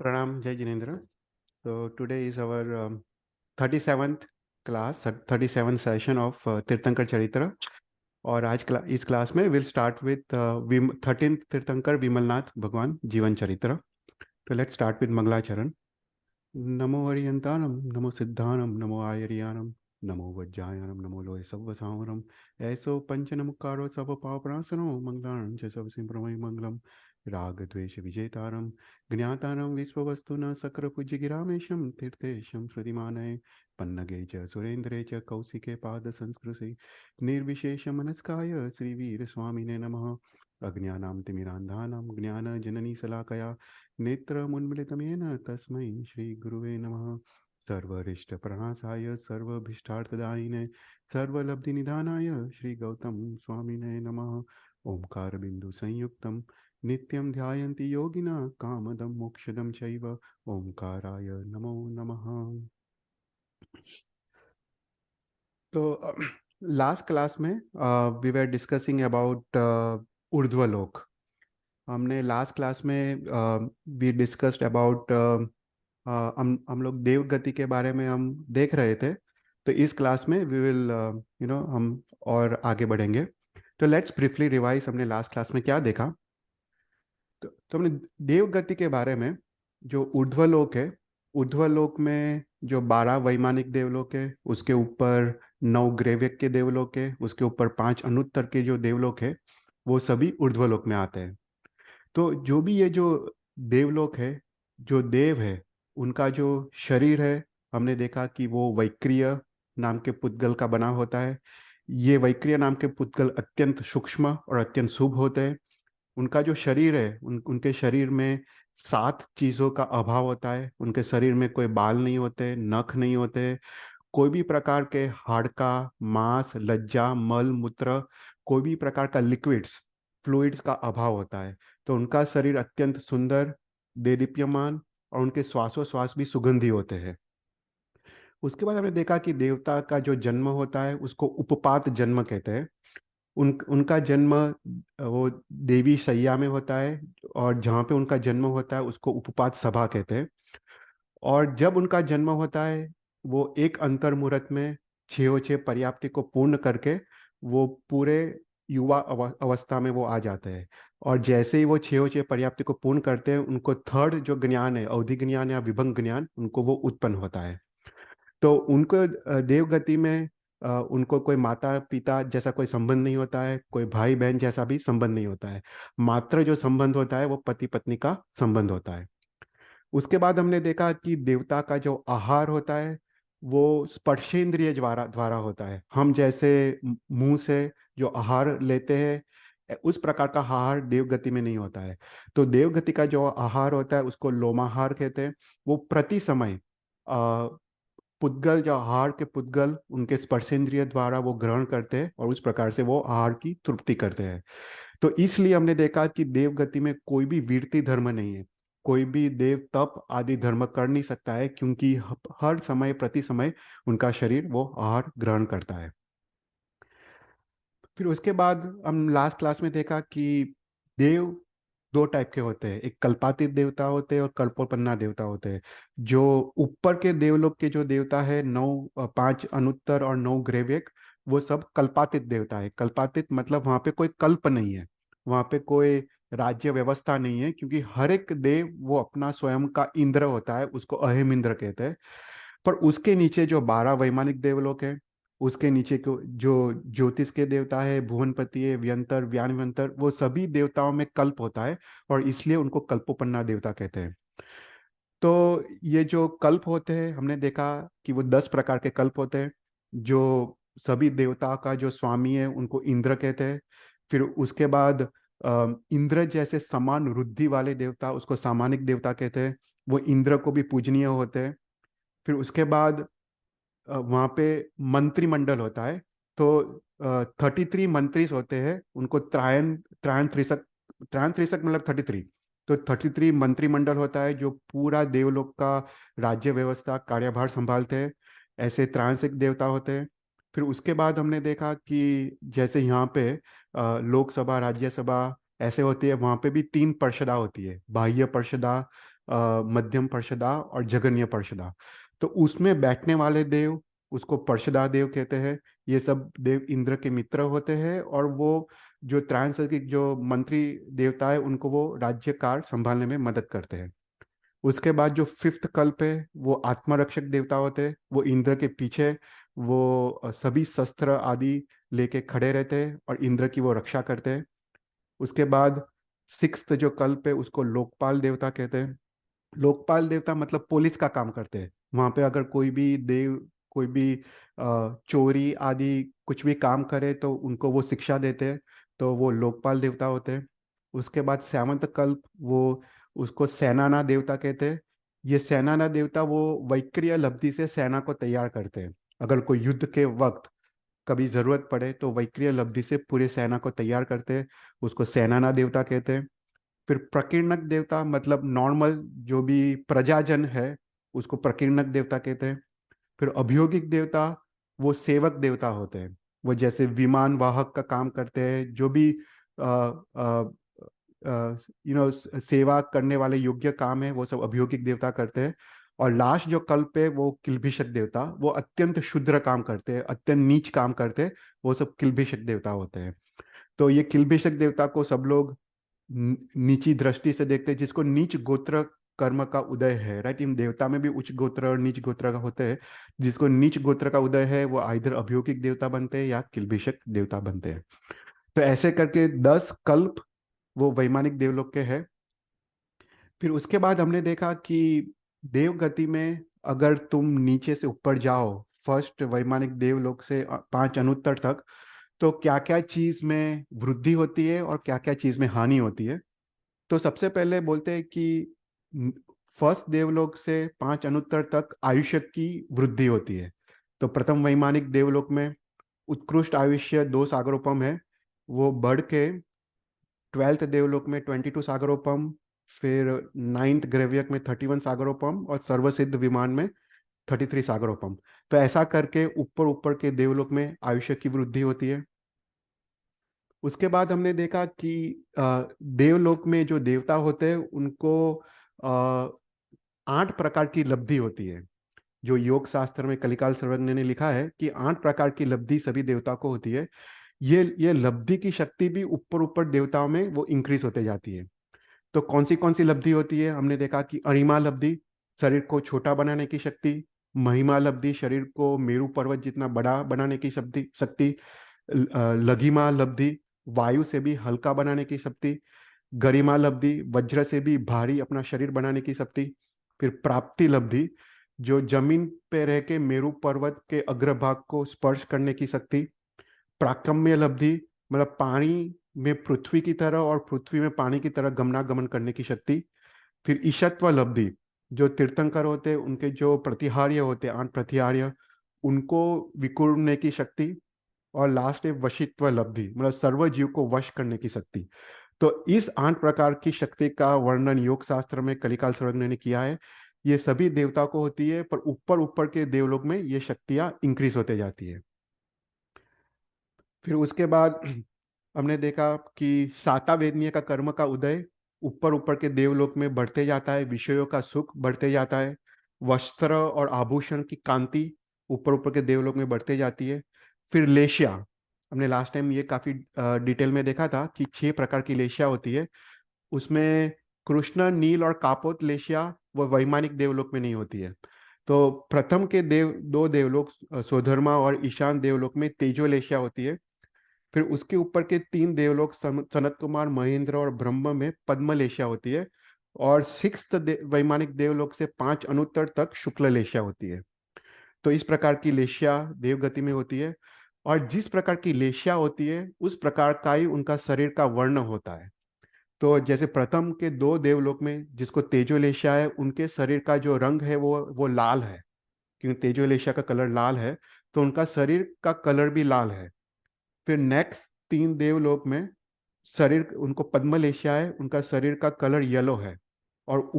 Pranam, Jai Jinendra. So today is our 37th class, 37th session of Tirthankar Charitra. और आज इस class में will start with 13th तीर्थंकर विमलनाथ भगवान जीवन चरित्र. तो लेट्स स्टार्ट विद मंगलाचरण. नमो हरियंतानम, नमो सिद्धानम, नमो आयरियानम, नमो वज्जायानम, नमो लोय सव्वसावरम. ऐसो पंचनमुकारो सब पापनाशनो मंगलानं च सब सिंप्रमय मंगलम. राग द्वेष विजेतारम, ज्ञातारम विश्ववस्तुना सक्र पूज्य गिरामेशम तीर्थेशम श्रुतिमानय. पन्नगे च सुरेंद्रे च कौशिके पाद संस्कृति. निर्विशेष मनस्काय श्रीवीर स्वामिने नमः. अज्ञानां तिमिरान्धानां ज्ञानजननी शलाकया नेत्रमुन्मिलितमेन तस्मै श्रीगुरुवे नमः. सर्वरिष्टप्रणाशाय सर्वभीष्टार्थदायिने सर्वलब्धिनिधानाय श्रीगौतम स्वामिने नमः. ओंकारबिन्दुसंयुक्तं नित्यं ध्यायन्ति योगिनः कामदं मोक्षदं चैव. ओंकाराय नमो नमः. तो लास्ट क्लास में वी वर डिस्कसिंग अबाउट ऊर्ध्वलोक. हमने लास्ट क्लास में वी डिस्कस्ड अबाउट हम लोग देव गति के बारे में हम देख रहे थे. तो इस क्लास में वी विल हम और आगे बढ़ेंगे. तो लेट्स ब्रीफली रिवाइज हमने लास्ट क्लास में क्या देखा. तो हमने देव गति के बारे में, जो ऊर्ध्वलोक है, ऊर्ध्वलोक में जो 12 वैमानिक देवलोक है, उसके ऊपर 9 ग्रैव्यक के देवलोक है, उसके ऊपर 5 अनुत्तर के जो देवलोक है, वो सभी ऊर्ध्वलोक में आते हैं. तो जो भी ये जो देवलोक है, जो देव है, उनका जो शरीर है, हमने देखा कि वो वैक्रिय नाम के पुद्गल का बना होता है. ये वैक्रिय नाम के पुद्गल अत्यंत सूक्ष्म और अत्यंत शुभ होते हैं. उनका जो शरीर है, उनके शरीर में 7 चीज़ों का अभाव होता है. उनके शरीर में कोई बाल नहीं होते, नख नहीं होते, कोई भी प्रकार के हाड़का, मांस, लज्जा, मल मूत्र, कोई भी प्रकार का लिक्विड्स, फ्लूइड्स का अभाव होता है. तो उनका शरीर अत्यंत सुंदर, देदीप्यमान, और उनके श्वासोश्वास भी सुगंधी होते हैं. उसके बाद हमने देखा कि देवता का जो जन्म होता है उसको उपपात जन्म कहते हैं. उनका जन्म वो देवी शैया में होता है, और जहाँ पे उनका जन्म होता है उसको उपपात सभा कहते हैं. और जब उनका जन्म होता है, वो एक अंतर मुहूर्त में 6 पर्याप्ति को पूर्ण करके वो पूरे युवा अवस्था में वो आ जाते हैं. और जैसे ही वो 6 पर्याप्ति को पूर्ण करते हैं, उनको थर्ड जो ज्ञान है, अवधि ज्ञान या विभंग ज्ञान, उनको वो उत्पन्न होता है. तो उनको देवगति में उनको कोई माता पिता जैसा कोई संबंध नहीं होता है, कोई भाई बहन जैसा भी संबंध नहीं होता है. मात्र जो संबंध होता है वो पति पत्नी का संबंध होता है. उसके बाद हमने देखा कि देवता का जो आहार होता है वो स्पर्शेंद्रिय द्वारा द्वारा होता है. हम जैसे मुंह से जो आहार लेते हैं, उस प्रकार का आहार देवगति में नहीं होता है. तो देवगति का जो आहार होता है उसको लोमाहार कहते हैं. वो प्रति समय पुद्गल, जो आहार के पुद्गल उनके स्पर्शेंद्रिय द्वारा वो ग्रहण करते हैं और उस प्रकार से वो आहार की तृप्ति करते हैं. तो इसलिए हमने देखा कि देवगति में कोई भी वीरती धर्म नहीं है. कोई भी देव तप आदि धर्म कर नहीं सकता है, क्योंकि हर समय प्रति समय उनका शरीर वो आहार ग्रहण करता है. फिर उसके बाद हम लास्ट क्लास में देखा कि देव 2 टाइप के होते हैं. एक कल्पातीत देवता होते हैं और कल्पोपन्ना देवता होते हैं. जो ऊपर के देवलोक के जो देवता है, 5 अनुत्तर और 9 ग्रैव्यक, वो सब कल्पातीत देवता है. कल्पातीत मतलब वहाँ पे कोई कल्प नहीं है, वहाँ पे कोई राज्य व्यवस्था नहीं है, क्योंकि हर एक देव वो अपना स्वयं का इंद्र होता है, उसको अहिम इंद्र कहते हैं. पर उसके नीचे जो 12 वैमानिक देवलोक है, उसके नीचे को जो ज्योतिष के देवता है, भुवनपति है, व्यंतर, व्यानव्यंतर, वो सभी देवताओं में कल्प होता है, और इसलिए उनको कल्पोपन्ना देवता कहते हैं. तो ये जो कल्प होते हैं, हमने देखा कि वो 10 प्रकार के कल्प होते हैं. जो सभी देवता का जो स्वामी है उनको इंद्र कहते हैं. फिर उसके बाद इंद्र जैसे समान रुद्धि वाले देवता, उसको सामानिक देवता कहते हैं. वो इंद्र को भी पूजनीय होते हैं. फिर उसके बाद वहाँ पे मंत्रिमंडल होता है. तो 33 मंत्रीस होते हैं, उनको त्रायन त्रायन त्रिशक, त्रायन त्रिशक मतलब 33. तो 33 मंत्रिमंडल होता है जो पूरा देवलोक का राज्य व्यवस्था कार्यभार संभालते हैं. ऐसे त्रायंसिक देवता होते हैं. फिर उसके बाद हमने देखा कि जैसे यहाँ पे लोकसभा, राज्यसभा, ऐसे होती है, वहाँ पे भी 3 पर्षदा होती है, बाह्य पर्षदा, मध्यम पर्षदा और जगन्य पर्षदा। तो उसमें बैठने वाले देव, उसको पर्षदा देव कहते हैं। ये सब देव इंद्र के मित्र होते हैं, और वो जो त्रैसांगिक जो मंत्री देवता है उनको वो राज्य कार्य संभालने में मदद करते हैं। उसके बाद जो 5th कल्प है वो आत्मरक्षक देवता होते हैं। वो इंद्र के पीछे वो सभी शस्त्र आदि लेके खड़े रहते हैं और इंद्र की वो रक्षा करते हैं। उसके बाद 6th जो कल्प है उसको लोकपाल देवता कहते हैं। लोकपाल देवता मतलब पुलिस का काम करते हैं। वहां पे अगर कोई भी देव कोई भी चोरी आदि कुछ भी काम करे तो उनको वो शिक्षा देते हैं, तो वो लोकपाल देवता होते हैं। उसके बाद 7th कल्प, वो उसको सेनाना देवता कहते हैं। ये सेनाना देवता वो वैक्रिय लब्धि से सेना को तैयार करते हैं। अगर कोई युद्ध के वक्त कभी जरूरत पड़े तो वैक्रिय लब्धि से पूरे सेना को तैयार करते हैं, उसको सेनाना देवता कहते हैं। फिर प्रकीर्णक देवता मतलब नॉर्मल जो भी प्रजाजन है उसको प्रकीर्णक देवता कहते हैं। फिर अभियोगिक देवता वो सेवक देवता होते हैं। वो जैसे विमान वाहक का काम करते हैं, जो भी सेवा करने वाले योग्य काम है वो सब अभियोगिक देवता करते हैं। और लास्ट जो कल्प है वो किल्भिषक देवता, वो अत्यंत क्षुद्र काम करते हैं, अत्यंत नीच काम करते हैं, वो सब किल्भिषक देवता होते हैं। तो ये किल्भिषक देवता को सब लोग नीची दृष्टि से देखते हैं, जिसको नीच गोत्र कर्म का उदय है, राइट। इन देवता में भी उच्च गोत्र और नीच गोत्र का होते हैं। जिसको नीच गोत्र का उदय है वो आइधर अभियोगिक देवता बनते हैं या किल्भिषक देवता बनते हैं। तो ऐसे करके 10 कल्प वो वैमानिक देवलोक के हैं। फिर उसके बाद हमने देखा कि देव गति में अगर तुम नीचे से ऊपर जाओ, फर्स्ट वैमानिक देवलोक से 5 अनुत्तर तक, तो क्या क्या चीज में वृद्धि होती है और क्या क्या चीज में हानि होती है। तो सबसे पहले बोलते हैं कि फर्स्ट देवलोक से 5 अनुत्तर तक आयुष्य की वृद्धि होती है। तो प्रथम वैमानिक देवलोक में उत्कृष्ट आयुष्य 2 सागरोपम है, वो बढ़ के 12th देवलोक में 22 सागरोपम, फिर 9th ग्रेवियक में 31 सागरोपम और सर्वसिद्ध विमान में 33 सागरोपम। तो ऐसा करके ऊपर ऊपर के देवलोक में आयुष्य की वृद्धि होती है। उसके बाद हमने देखा कि देवलोक में जो देवता होते हैं उनको 8 प्रकार की लब्धि होती है। जो योग शास्त्र में कलिकाल सर्वज्ञ ने लिखा है कि 8 प्रकार की लब्धि सभी देवता को होती है। ये लब्धि की शक्ति भी ऊपर ऊपर देवताओं में वो इंक्रीज होते जाती है। तो कौन सी लब्धि होती है, हमने देखा कि अणिमा लब्धि, शरीर को छोटा बनाने की शक्ति। महिमा लब्धि, शरीर को मेरू पर्वत जितना बड़ा बनाने की शक्ति शक्ति। लघिमा लब्धि, वायु से भी हल्का बनाने की शक्ति। गरिमा लब्धि, वज्र से भी भारी अपना शरीर बनाने की शक्ति। फिर प्राप्ति लब्धि, जो जमीन पे रह के मेरू पर्वत के अग्रभाग को स्पर्श करने की शक्ति। प्राकम्य लब्धि, मतलब पानी में पृथ्वी की तरह और पृथ्वी में पानी की तरह गमनागमन करने की शक्ति। फिर ईशत्व लब्धि, जो तीर्थंकर होते हैं उनके जो प्रतिहार्य होते हैं 8 प्रतिहार्य, उनको विकुरने की शक्ति। और लास्ट है वशित्व लब्धि, मतलब सर्व जीव को वश करने की शक्ति। तो इस 8 प्रकार की शक्ति का वर्णन योग शास्त्र में कलिकाल सर्वज्ञ ने किया है। ये सभी देवता को होती है, पर ऊपर ऊपर के देवलोक में ये शक्तियां इंक्रीज होते जाती है। फिर उसके बाद हमने देखा कि साता वेदनीय का कर्म का उदय ऊपर ऊपर के देवलोक में बढ़ते जाता है, विषयों का सुख बढ़ते जाता है। वस्त्र और आभूषण की कांति ऊपर ऊपर के देवलोक में बढ़ते जाती है। फिर लेशिया, हमने लास्ट टाइम ये काफी डिटेल में देखा था कि 6 प्रकार की लेशिया होती है। उसमें कृष्ण, नील और कापोत लेशिया वो वैमानिक देवलोक में नहीं होती है। तो प्रथम के 2 देवलोक स्वधर्मा और ईशान देवलोक में तेजो लेशिया होती है। फिर उसके ऊपर के 3 देवलोक सनत कुमार, महेंद्र और ब्रह्म में पद्मलेशिया होती है। और 6th वैमानिक देवलोक से 5 अनुत्तर तक शुक्ल लेशिया होती है। तो इस प्रकार की लेशिया देवगति में होती है। और जिस प्रकार की लेशिया होती है उस प्रकार का ही उनका शरीर का वर्ण होता है। तो जैसे प्रथम के 2 देवलोक में जिसको तेजोलेशिया है, उनके शरीर का जो रंग है वो लाल है, क्योंकि तेजोलेशिया का कलर लाल है, तो उनका शरीर का कलर भी लाल है। फिर नेक्स्ट 3 देवलोक में शरीर उनको पद्मलेशिया है, उनका शरीर का कलर येलो है। और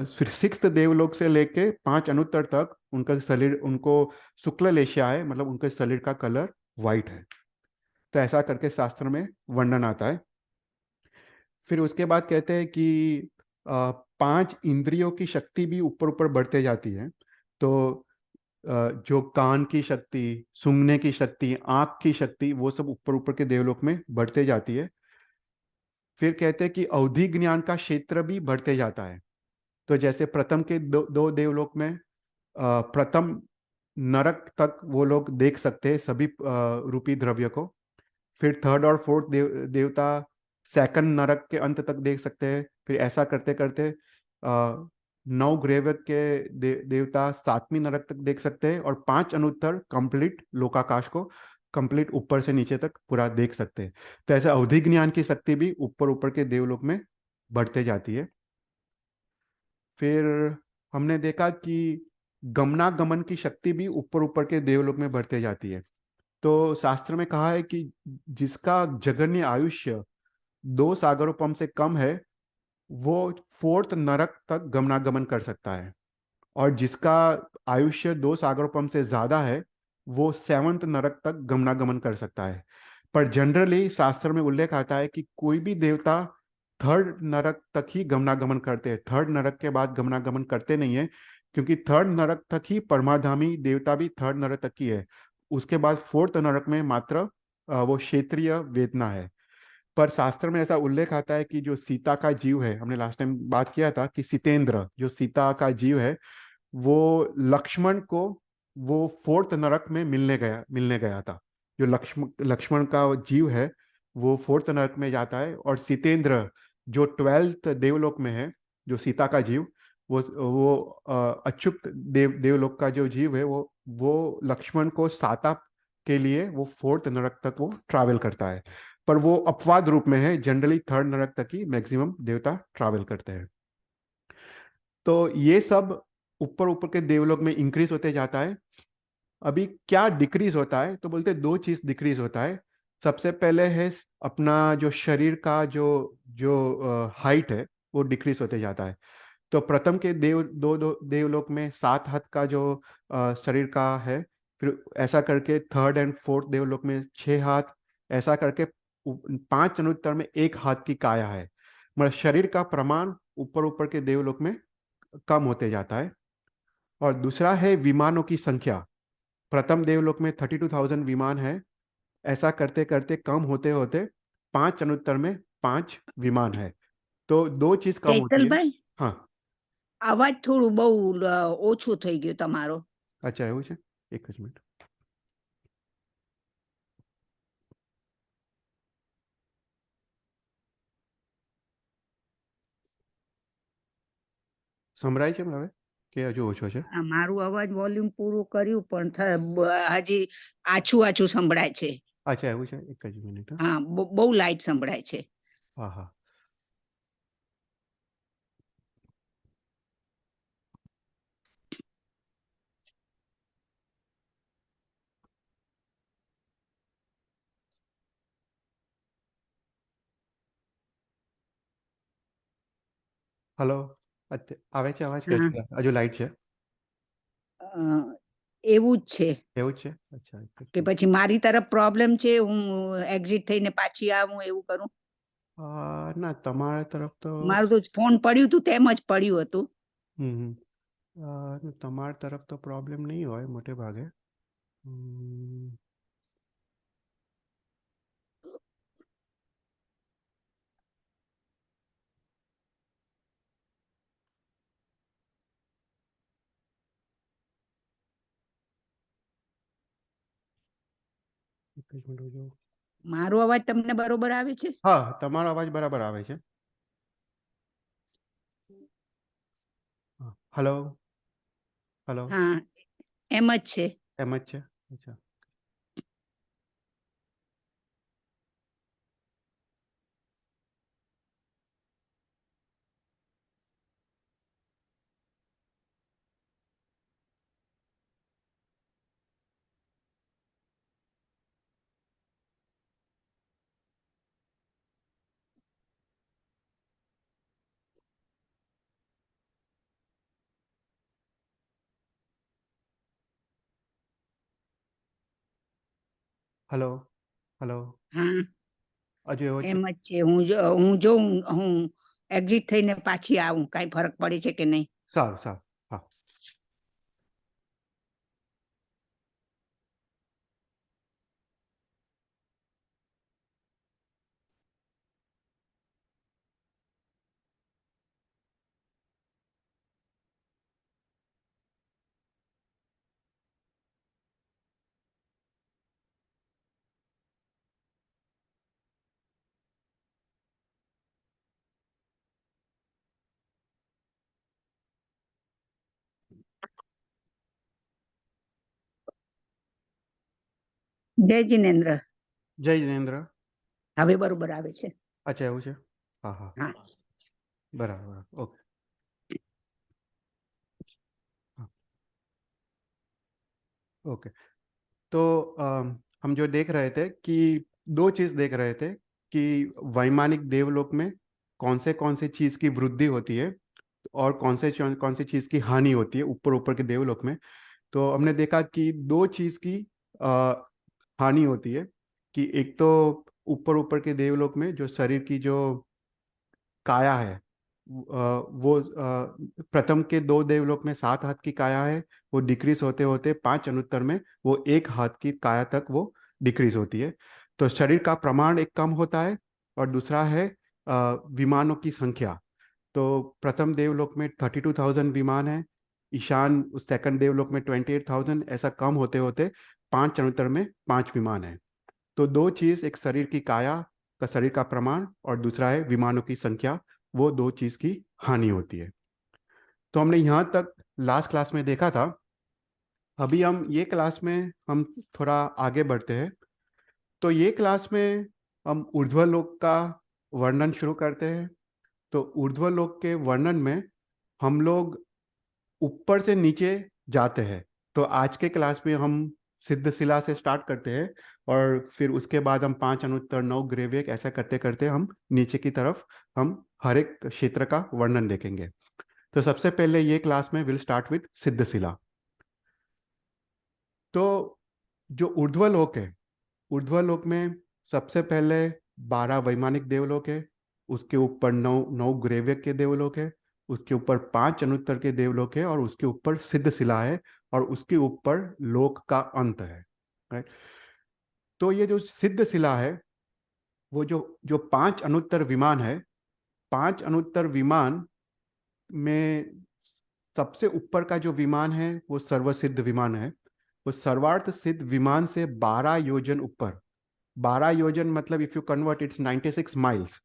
फिर 6th देवलोक से लेके 5 अनुत्तर तक उनका शरीर उनको शुक्ल लेशिया है, मतलब उनके शरीर का कलर वाइट है। तो ऐसा करके शास्त्र में वर्णन आता है। फिर उसके बाद कहते हैं कि पांच इंद्रियों की शक्ति भी ऊपर ऊपर बढ़ते जाती है। तो जो कान की शक्ति, सूंघने की शक्ति, आंख की शक्ति, वो सब ऊपर ऊपर के देवलोक में बढ़ते जाती है। फिर कहते हैं कि अवधि ज्ञान का क्षेत्र भी बढ़ते जाता है। तो जैसे प्रथम के दो देवलोक में प्रथम नरक तक वो लोग देख सकते हैं सभी रूपी द्रव्य को। फिर थर्ड और फोर्थ देवता सेकंड नरक के अंत तक देख सकते हैं। फिर ऐसा करते करते नौ ग्रह के देवता सातवीं नरक तक देख सकते हैं, और पांच अनुत्तर कंप्लीट लोकाकाश को कंप्लीट ऊपर से नीचे तक पूरा देख सकते हैं। तो ऐसे अवधि ज्ञान की शक्ति भी ऊपर ऊपर के देवलोक में बढ़ते जाती है। फिर हमने देखा कि गमनागमन की शक्ति भी ऊपर ऊपर के देवलोक में बढ़ते जाती है। तो शास्त्र में कहा है कि जिसका जघन्य आयुष्य 2 सागरोपम से कम है, वो फोर्थ नरक तक गमनागमन कर सकता है। और जिसका आयुष्य 2 सागरोपम से ज्यादा है, वो सेवंथ नरक तक गमनागमन कर सकता है। पर जनरली शास्त्र में उल्लेख आता है कि कोई भी देवता थर्ड नरक तक ही गमनागमन करते हैं, थर्ड नरक के बाद गमनागमन करते नहीं है। क्योंकि थर्ड नरक तक ही परमाधामी देवता भी थर्ड नरक तक ही है। उसके बाद फोर्थ नरक में मात्र वो क्षेत्रीय वेदना है। पर शास्त्र में ऐसा उल्लेख आता है कि जो सीता का जीव है, हमने लास्ट टाइम बात किया था कि सीतेंद्र जो सीता का जीव है, वो लक्ष्मण को वो फोर्थ नरक में मिलने गया था। जो लक्ष्मण का जीव है, वो फोर्थ नरक में जाता है। और सीतेंद्र जो ट्वेल्थ देवलोक में है, जो सीता का जीव, वो अच्युत देवलोक का जो जीव है, वो लक्ष्मण को साता के लिए वो फोर्थ नरक तक वो ट्रैवल करता है। पर वो अपवाद रूप में है, जनरली थर्ड नरक तक ही मैक्सिमम देवता ट्रैवल करते हैं। तो ये सब ऊपर ऊपर के देवलोक में इंक्रीज होते जाता है। अभी क्या डिक्रीज होता है, तो बोलते हैं दो चीज डिक्रीज होता है। सबसे पहले है अपना जो शरीर का जो जो हाइट है, वो डिक्रीज होते जाता है। तो प्रथम के दो देवलोक में 7 हाथ का जो शरीर का है। फिर ऐसा करके थर्ड एंड फोर्थ देवलोक में 6 हाथ। ऐसा करके पांच अनुत्तर में 1 हाथ की काया है। मतलब शरीर का प्रमाण ऊपर ऊपर के देवलोक में कम होते जाता है। और दूसरा है विमानों की संख्या। प्रथम देवलोक में 32,000 विमान है। ऐसा करते करते कम होते होते पांच अनुत्तर में 5 विमान है। तो दो चीज कम होती है। ચૈતલભાઈ हाँ। અવાજ થોડું બહુ ઓછું થઈ ગયું તમારો. अच्छा એવું છે, એક જ મિનિટ। સંભળાય છે હવે કે હજુ ઓછો છે? મારું અવાજ વોલ્યુમ પૂરું કર્યું પણ હજી આછું આછું સંભળાય છે. અચ્છા એવું છે, એક જ મિનિટ હા। હા, બહુ લાઇટ સંભળાય છે. હા હા। હલો, આવે છે અવાજ કે હા, હજુ લાઈટ છે? અ, એવું જ છે એવું જ છે, અચ્છા એક જ કે મિનિટ। પછી મારી તરફ પ્રોબ્લેમ છે, હું એક્ઝિટ થઈને પાછી આવું એવું કરું. ના તમારા તરફ તો મારું તો ફોન પડ્યું હતું તેમ જ પડ્યું હતું. હમ તમારા તરફ તો પ્રોબ્લેમ નહીં હોય મોટે ભાગે। એક જ મિનિટ જો। મારો અવાજ તમને બરોબર આવે છે? હા, તમારો અવાજ બરાબર આવે છે। Hello hello. હા, એમ જ છે. એમ જ છે, અચ્છા। Hello hello. હા, હજુ એવો છે? એમ જ છે. હું જોઉં, હું એક્ઝિટ થઈને પાછી આવું, કાંઈ ફરક પડે છે કે નહીં? સારું સારું. હા. જય જિનેન્દ્ર. જય જિનેન્દ્ર. હવે બરોબર આવે છે. અચ્છા એવું છે. હા હા, હા. बराबर बराबर, ओके. हाँ, ओके. तो हम जो देख रहे थे कि दो चीज देख रहे थे कि वैमानिक देवलोक में कौन से चीज की वृद्धि होती है और कौन से चीज की हानि होती है ऊपर ऊपर के देवलोक में. तो हमने देखा कि दो चीज की अ, हानि होती है. कि एक तो ऊपर ऊपर के देवलोक में जो शरीर की जो काया है, वो प्रथम के दो देवलोक में 7 हाथ की काया है, वो डिक्रीज होते होते 5 अनुत्तर में वो 1 हाथ की काया तक वो डिक्रीज होती है. तो शरीर का प्रमाण एक कम होता है. और दूसरा है विमानों की संख्या. तो प्रथम देवलोक में 32,000 विमान है. ईशान सेकंड देवलोक में 28,000. ऐसा कम होते होते 5 अनुत्तर में 5 विमान है. तो दो चीज, एक शरीर की काया का शरीर का प्रमाण और दूसरा है विमानों की संख्या, वो दो चीज की हानि होती है. तो हमने यहां तक लास्ट क्लास में देखा था. अभी हम ये क्लास में हम थोड़ा आगे बढ़ते हैं. तो ये क्लास में हम ऊर्ध्वलोक का वर्णन शुरू करते हैं. तो ऊर्ध्वलोक के वर्णन में हम लोग ऊपर से नीचे जाते हैं. तो आज के क्लास में हम सिद्ध शिला से स्टार्ट करते हैं और फिर उसके बाद हम 5 अनुत्तर 9 ग्रेवेक ऐसा करते करते हम नीचे की तरफ हम हर एक क्षेत्र का वर्णन देखेंगे. तो सबसे पहले ये क्लास में विल स्टार्ट विद सिद्ध शिला. तो जो ऊर्ध्वलोक है, ऊर्ध्वलोक में सबसे पहले 12 वैमानिक देवलोक है. उसके ऊपर 9 ग्रेवेक के देवलोक है. उसके ऊपर 5 अनुत्तर के देवलोक है और उसके ऊपर सिद्ध शिला है और उसके ऊपर लोक का अंत है. राइट. तो ये जो सिद्ध शिला है, वो जो जो 5 अनुत्तर विमान है, 5 अनुत्तर विमान में सबसे ऊपर का जो विमान है वो सर्वसिद्ध विमान है. वो सर्वार्थ सिद्ध विमान से 12 योजन ऊपर, 12 योजन मतलब if you convert it's 96 miles.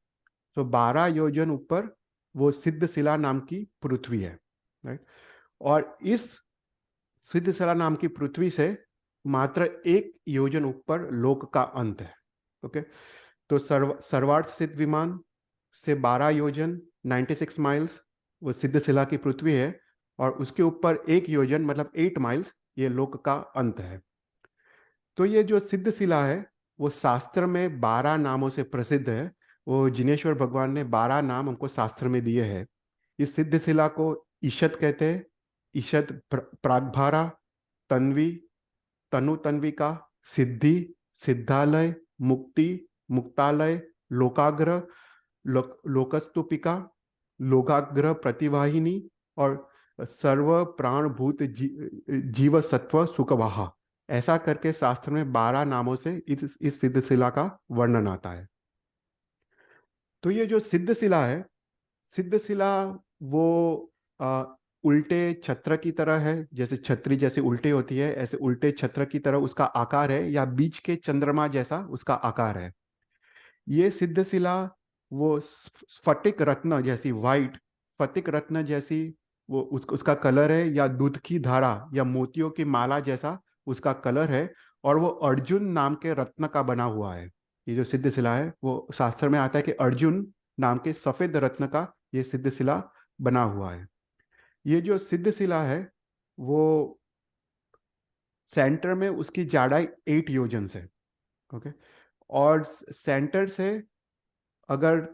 तो 12 योजन ऊपर वो सिद्ध शिला नाम की पृथ्वी है. राइट. और इस सिद्ध शिला नाम की पृथ्वी से मात्र 1 योजन ऊपर लोक का अंत है. ओके. तो सर्वार्थ सिद्ध विमान से 12 योजन 96 माइल्स वो सिद्ध शिला की पृथ्वी है और उसके ऊपर 1 योजन मतलब 8 माइल्स ये लोक का अंत है. तो ये जो सिद्ध शिला है वो शास्त्र में 12 नामों से प्रसिद्ध है. वो जिनेश्वर भगवान ने 12 नाम हमको शास्त्र में दिए हैं. इस सिद्ध शिला को ईशत कहते हैं. ईशत प्रागभारा, तन्वी, तनु तन्विका, सिद्धि, सिद्धालय, मुक्ति, मुक्तालय, लोकाग्र, लोकस्तुपिका, लोकाग्र प्रतिवाहिनी और सर्व प्राणभूत जीव सत्व सुखवाहा. ऐसा करके शास्त्र में 12 नामों से इस सिद्ध शिला का वर्णन आता है. तो ये जो सिद्ध शिला है, सिद्ध शिला वो उल्टे छत्र की तरह है. जैसे छतरी जैसे उल्टे होती है, ऐसे उल्टे छत्र की तरह उसका आकार है, या बीच के चंद्रमा जैसा उसका आकार है. ये सिद्ध शिला वो स्फटिक रत्न जैसी, वाइट स्फटिक रत्न जैसी वो उसका कलर है, या दूध की धारा या मोतियों की माला जैसा उसका कलर है. और वो अर्जुन नाम के रत्न का बना हुआ है. ये जो सिद्ध शिला है वो शास्त्र में आता है कि अर्जुन नाम के सफेद रत्न का ये सिद्ध शिला बना हुआ है. ये जो सिद्ध शिला है वो सेंटर में उसकी चौड़ाई 8 योजन है. ओके. और सेंटर से अगर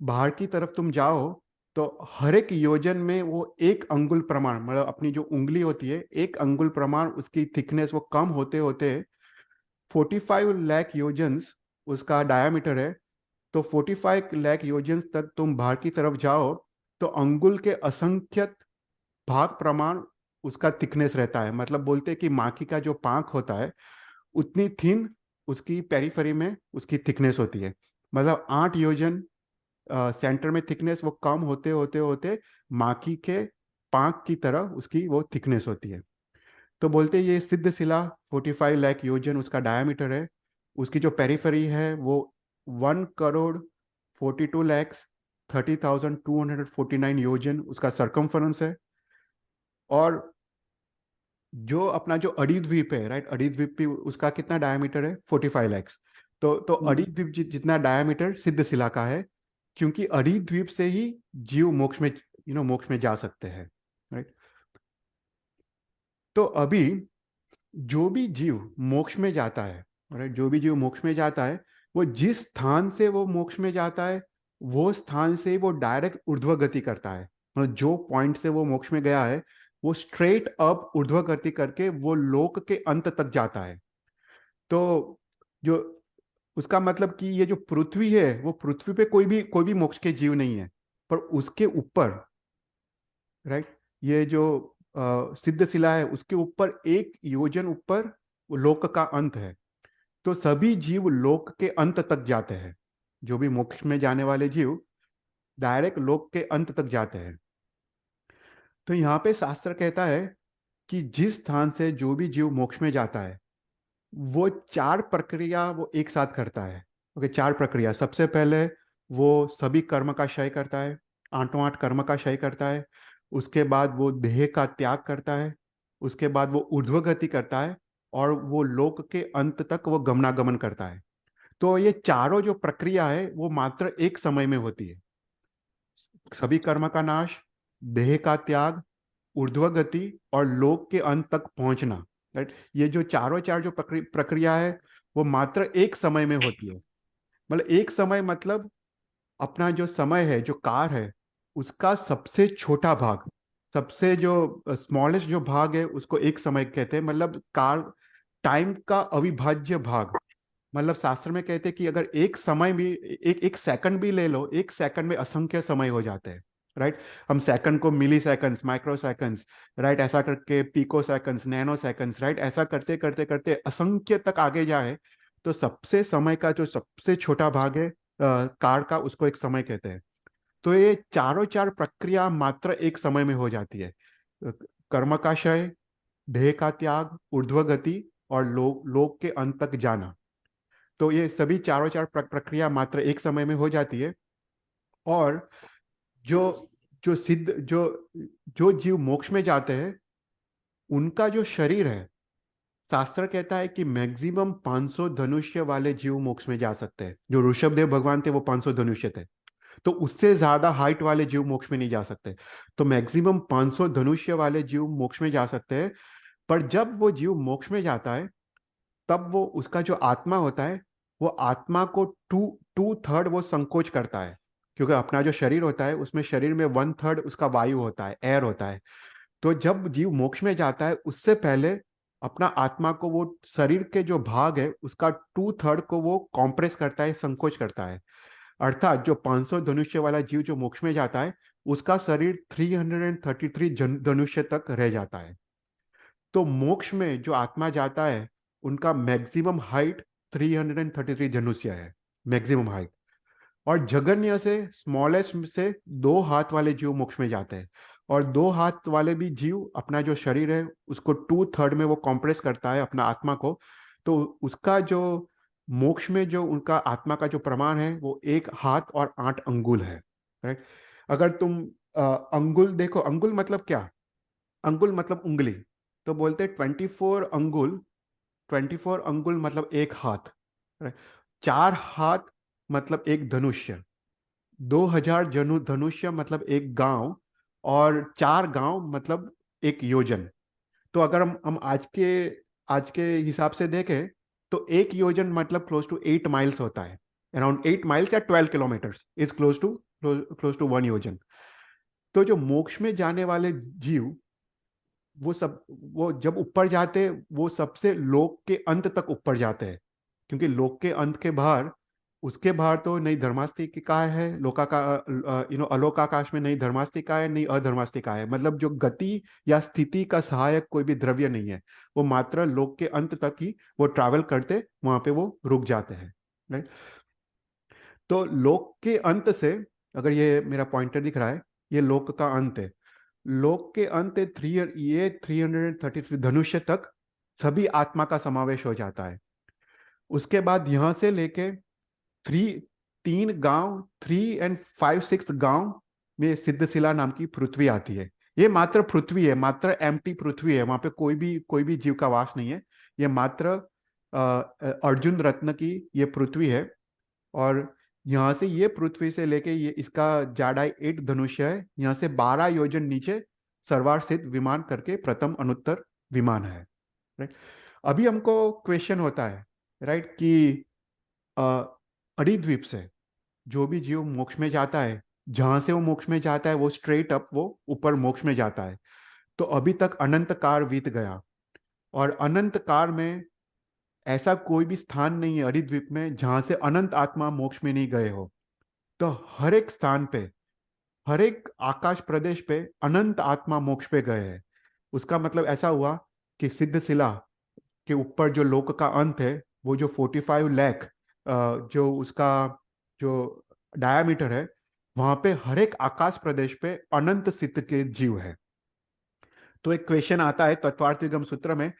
बाहर की तरफ तुम जाओ तो हर एक योजन में वो 1 अंगुल प्रमाण, मतलब अपनी जो उंगली होती है 1 अंगुल प्रमाण उसकी थिकनेस वो कम होते होते 45 लाख योजन उसका डायामीटर है. तो 45 लाख योजन तक तुम बाहर की तरफ जाओ तो अंगुल के असंख्य भाग प्रमाण उसका थिकनेस रहता है। मतलब बोलते हैं कि माखी का जो पांख होता है उतनी थिन उसकी पेरिफेरी में उसकी थिकनेस होती है। मतलब 8 योजन सेंटर में थिकनेस वो कम होते होते होते माखी के पांख की तरह उसकी वो थिकनेस होती है। तो बोलते हैं ये सिद्ध शिला 45 लाख योजन उसका डायमीटर है। उसकी जो पेरिफेरी है वो 1 करोड़ 42 लाख 30,249 योजन उसका सरकमफरेंस है। और जो अपना जो अड़ी द्वीप है, राइट, अड़ी द्वीप भी उसका कितना डायमीटर है, 45 लाख। तो अड़ी द्वीप जितना डायमीटर सिद्ध शिला का है, क्योंकि अड़ी द्वीप से ही जीव मोक्ष में मोक्ष में जा सकते हैं, राइट। तो अभी जो भी जीव मोक्ष में जाता है, राइट, जो भी जीव मोक्ष में जाता है वो जिस स्थान से वो मोक्ष में जाता है वो स्थान से वो डायरेक्ट ऊर्ध्व गति करता है। मतलब जो पॉइंट से वो मोक्ष में गया है वो स्ट्रेट अप ऊर्ध्व गति करके वो लोक के अंत तक जाता है। तो जो उसका मतलब कि ये जो पृथ्वी है वो पृथ्वी पे कोई भी मोक्ष के जीव नहीं है, पर उसके ऊपर, राइट, ये जो सिद्ध शिला है उसके ऊपर 1 योजन ऊपर वो लोक का अंत है। तो सभी जीव लोक के अंत तक जाते हैं। जो भी मोक्ष में जाने वाले जीव डायरेक्ट लोक के अंत तक जाते हैं। तो यहाँ पे शास्त्र कहता है कि जिस स्थान से जो भी जीव मोक्ष में जाता है वो 4 प्रक्रिया वो एक साथ करता है। ओके, 4 प्रक्रिया। सबसे पहले वो सभी कर्म का क्षय करता है, 8 कर्म का क्षय करता है। उसके बाद वो देह का त्याग करता है। उसके बाद वो ऊर्ध्व गति करता है और वो लोक के अंत तक वो गमनागमन करता है। तो ये चारों जो प्रक्रिया है वो मात्र एक समय में होती है। सभी कर्म का नाश, देह का त्याग, ऊर्ध्व गति और लोक के अंत तक पहुंचना, राइट। ये जो चारों चार जो प्रक्रिया है वो मात्र एक समय में होती है। मतलब एक समय मतलब अपना जो समय है, जो कार है, उसका सबसे छोटा भाग, सबसे जो स्मॉलेस्ट जो भाग है उसको एक समय कहते हैं। मतलब कार टाइम का अविभाज्य भाग। मतलब शास्त्र में कहते हैं कि अगर एक समय भी, एक एक सेकंड भी ले लो, एक सेकंड में असंख्य समय हो जाते हैं, राइट। हम सेकंड को milli seconds, micro seconds, right, ऐसा करके pico seconds, nano seconds, right, ऐसा करते करते करते असंख्य तक आगे जाए तो सबसे समय का जो सबसे छोटा भाग है काल का, उसको एक समय कहते हैं। तो ये चारों चार प्रक्रिया मात्र एक समय में हो जाती है। कर्म का क्षय, देह का त्याग, ऊर्ध्व गति और लोक के अंत तक जाना। तो ये सभी चारों चार प्रक्रिया मात्र एक समय में हो जाती है। और जो जो सिद्ध जो जो जीव मोक्ष में जाते हैं उनका जो शरीर है, शास्त्र कहता है कि मैक्सिमम 500 धनुष्य वाले जीव मोक्ष में जा सकते हैं। जो ऋषभदेव भगवान थे वो 500 धनुष्य थे, तो उससे ज्यादा हाइट वाले जीव मोक्ष में नहीं जा सकते। तो मैक्सिमम 500 धनुष्य वाले जीव मोक्ष में जा सकते हैं। पर जब वो जीव मोक्ष में जाता है तब वो उसका जो आत्मा होता है वो आत्मा को टू टू थर्ड वो संकोच करता है। क्योंकि अपना जो शरीर होता है उसमें शरीर में 1/3 उसका वायु होता है, एयर होता है। तो जब जीव मोक्ष में जाता है उससे पहले अपना आत्मा को वो शरीर के जो भाग है उसका 2/3 को वो कॉम्प्रेस करता है, संकोच करता है। अर्थात जो 500 धनुष्य वाला जीव जो मोक्ष में जाता है उसका शरीर 333 धनुष्य तक रह जाता है। तो मोक्ष में जो आत्मा जाता है उनका मैक्सिमम हाइट 333 धनुष्य है, मैक्सिमम हाइट। और जगन्य से स्मॉलेस्ट से 2 हाथ वाले जीव मोक्ष में जाते हैं। और 2 हाथ वाले भी जीव अपना जो शरीर है उसको 2/3 में वो कॉम्प्रेस करता है अपना आत्मा को। तो उसका जो मोक्ष में जो उनका आत्मा का जो प्रमाण है वो 1 हाथ और 8 अंगुल है, राइट। अगर तुम अंगुल देखो, अंगुल मतलब क्या, अंगुल मतलब उंगली। तो बोलते 24 अंगुल, 24 अंगुल मतलब 1 हाथ, right? 4 हाथ मतलब एक धनुष्य, 2000 धनुष्य मतलब एक गांव, और 4 गांव मतलब एक योजन। तो अगर हम आज के हिसाब से देखें तो एक योजन मतलब क्लोज टू 8 माइल्स होता है। अराउंड 8 माइल्स या 12 किलोमीटर्स इज क्लोज टू 1 योजन। तो जो मोक्ष में जाने वाले जीव वो जब ऊपर जाते हैं वो सबसे लोक के अंत तक ऊपर जाते हैं। क्योंकि लोक के अंत के बाहर उसके बाहर तो नहीं धर्मास्तिका है, लोका का अलोकाकाश में नहीं धर्मास्तिका है, नहीं अधर्मास्तिका है। मतलब जो गति या स्थिति का सहायक कोई भी द्रव्य नहीं है, वो मात्र लोक के अंत तक ही वो ट्रैवल करते, वहां पे वो रुक जाते हैं, राइट। तो लोक के अंत से, अगर ये मेरा पॉइंटर दिख रहा है, ये लोक का अंत है। लोक के अंत है ये 333 धनुष्य तक सभी आत्मा का समावेश हो जाता है। उसके बाद यहां से लेके थ्री 3 गांव 3 और 5 6 गांव में सिद्धशिला नाम की पृथ्वी आती है। ये मात्र पृथ्वी है, मात्र एम्प्टी पृथ्वी है, वहां पे कोई भी जीव का वास नहीं है। ये मात्र अर्जुन रत्न की ये पृथ्वी है। और यहाँ से ये पृथ्वी से लेके ये इसका जाडाई 8 धनुष्य है, यहाँ से 12 योजन नीचे सरवार स्थित विमान करके प्रथम अनुत्तर विमान है, राइट। अभी हमको क्वेश्चन होता है, राइट, कि अरिद्वीप से जो भी जीव मोक्ष में जाता है, जहां से वो मोक्ष में जाता है वो स्ट्रेट अप वो ऊपर मोक्ष में जाता है। तो अभी तक अनंत काल बीत गया, और अनंत काल में ऐसा कोई भी स्थान नहीं है हरिद्वीप में जहां से अनंत आत्मा मोक्ष में नहीं गए हो। तो हर एक स्थान पे, हर एक आकाश प्रदेश पे अनंत आत्मा मोक्ष पे गए हैं। उसका मतलब ऐसा हुआ कि सिद्धशिला के ऊपर जो लोक का अंत है, वो जो 45 लाख जो उसका जो डायामीटर है, वहां पे हर एक आकाश प्रदेश पे अनंत सिद्ध के जीव है। तो एक क्वेश्चन आता है तत्वार्थविगम सूत्र में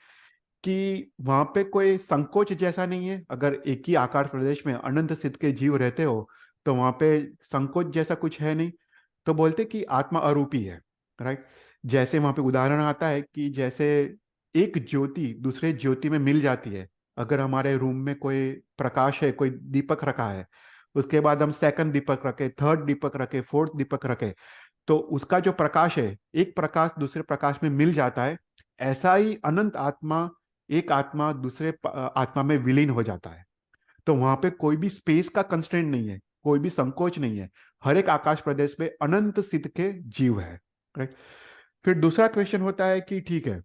कि वहां पे कोई संकोच जैसा नहीं है। अगर एक ही आकार प्रदेश में अनंत सिद्ध के जीव रहते हो तो वहां पे संकोच जैसा कुछ है नहीं। तो बोलते कि आत्मा अरूपी है, राइट। जैसे वहां पे उदाहरण आता है कि जैसे एक ज्योति दूसरे ज्योति में मिल जाती है। अगर हमारे रूम में कोई प्रकाश है, कोई दीपक रखा है, उसके बाद हम सेकंड दीपक रखे, थर्ड दीपक रखे, फोर्थ दीपक रखे, तो उसका जो प्रकाश है, एक प्रकाश दूसरे प्रकाश में मिल जाता है। ऐसा ही अनंत आत्मा, एक आत्मा दूसरे आत्मा में विलीन हो जाता है। तो वहां पे कोई भी स्पेस का कंस्ट्रेंट नहीं है, कोई भी संकोच नहीं है। हर एक आकाश प्रदेश में अनंत सिद्ध के जीव है, राइट। फिर दूसरा क्वेश्चन होता है कि ठीक है,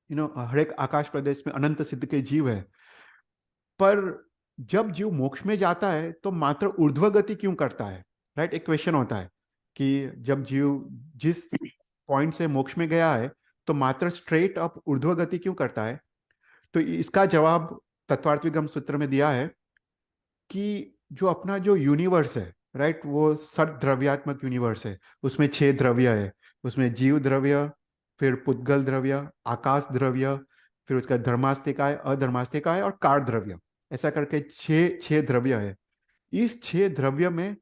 हर एक आकाश प्रदेश में अनंत सिद्ध के जीव है, पर जब जीव मोक्ष में जाता है तो मात्र ऊर्ध्व गति क्यों करता है, राइट। एक क्वेश्चन होता है कि जब जीव जिस पॉइंट से मोक्ष में गया है तो मात्र स्ट्रेट अप ऊर्ध्व गति क्यों करता है। तो इसका जवाब तत्वार्थविगम सूत्र में दिया है कि जो अपना जो यूनिवर्स है, राइट, वो सट द्रव्यात्मक यूनिवर्स है। उसमें 6 द्रव्य है। उसमें जीव द्रव्य, फिर पुद्गल द्रव्य, आकाश द्रव्य, फिर उसका धर्मास्तिकाय, अधर्मास्तिकाय और कार द्रव्य, ऐसा करके छह छह द्रव्य है। इस 6 द्रव्य में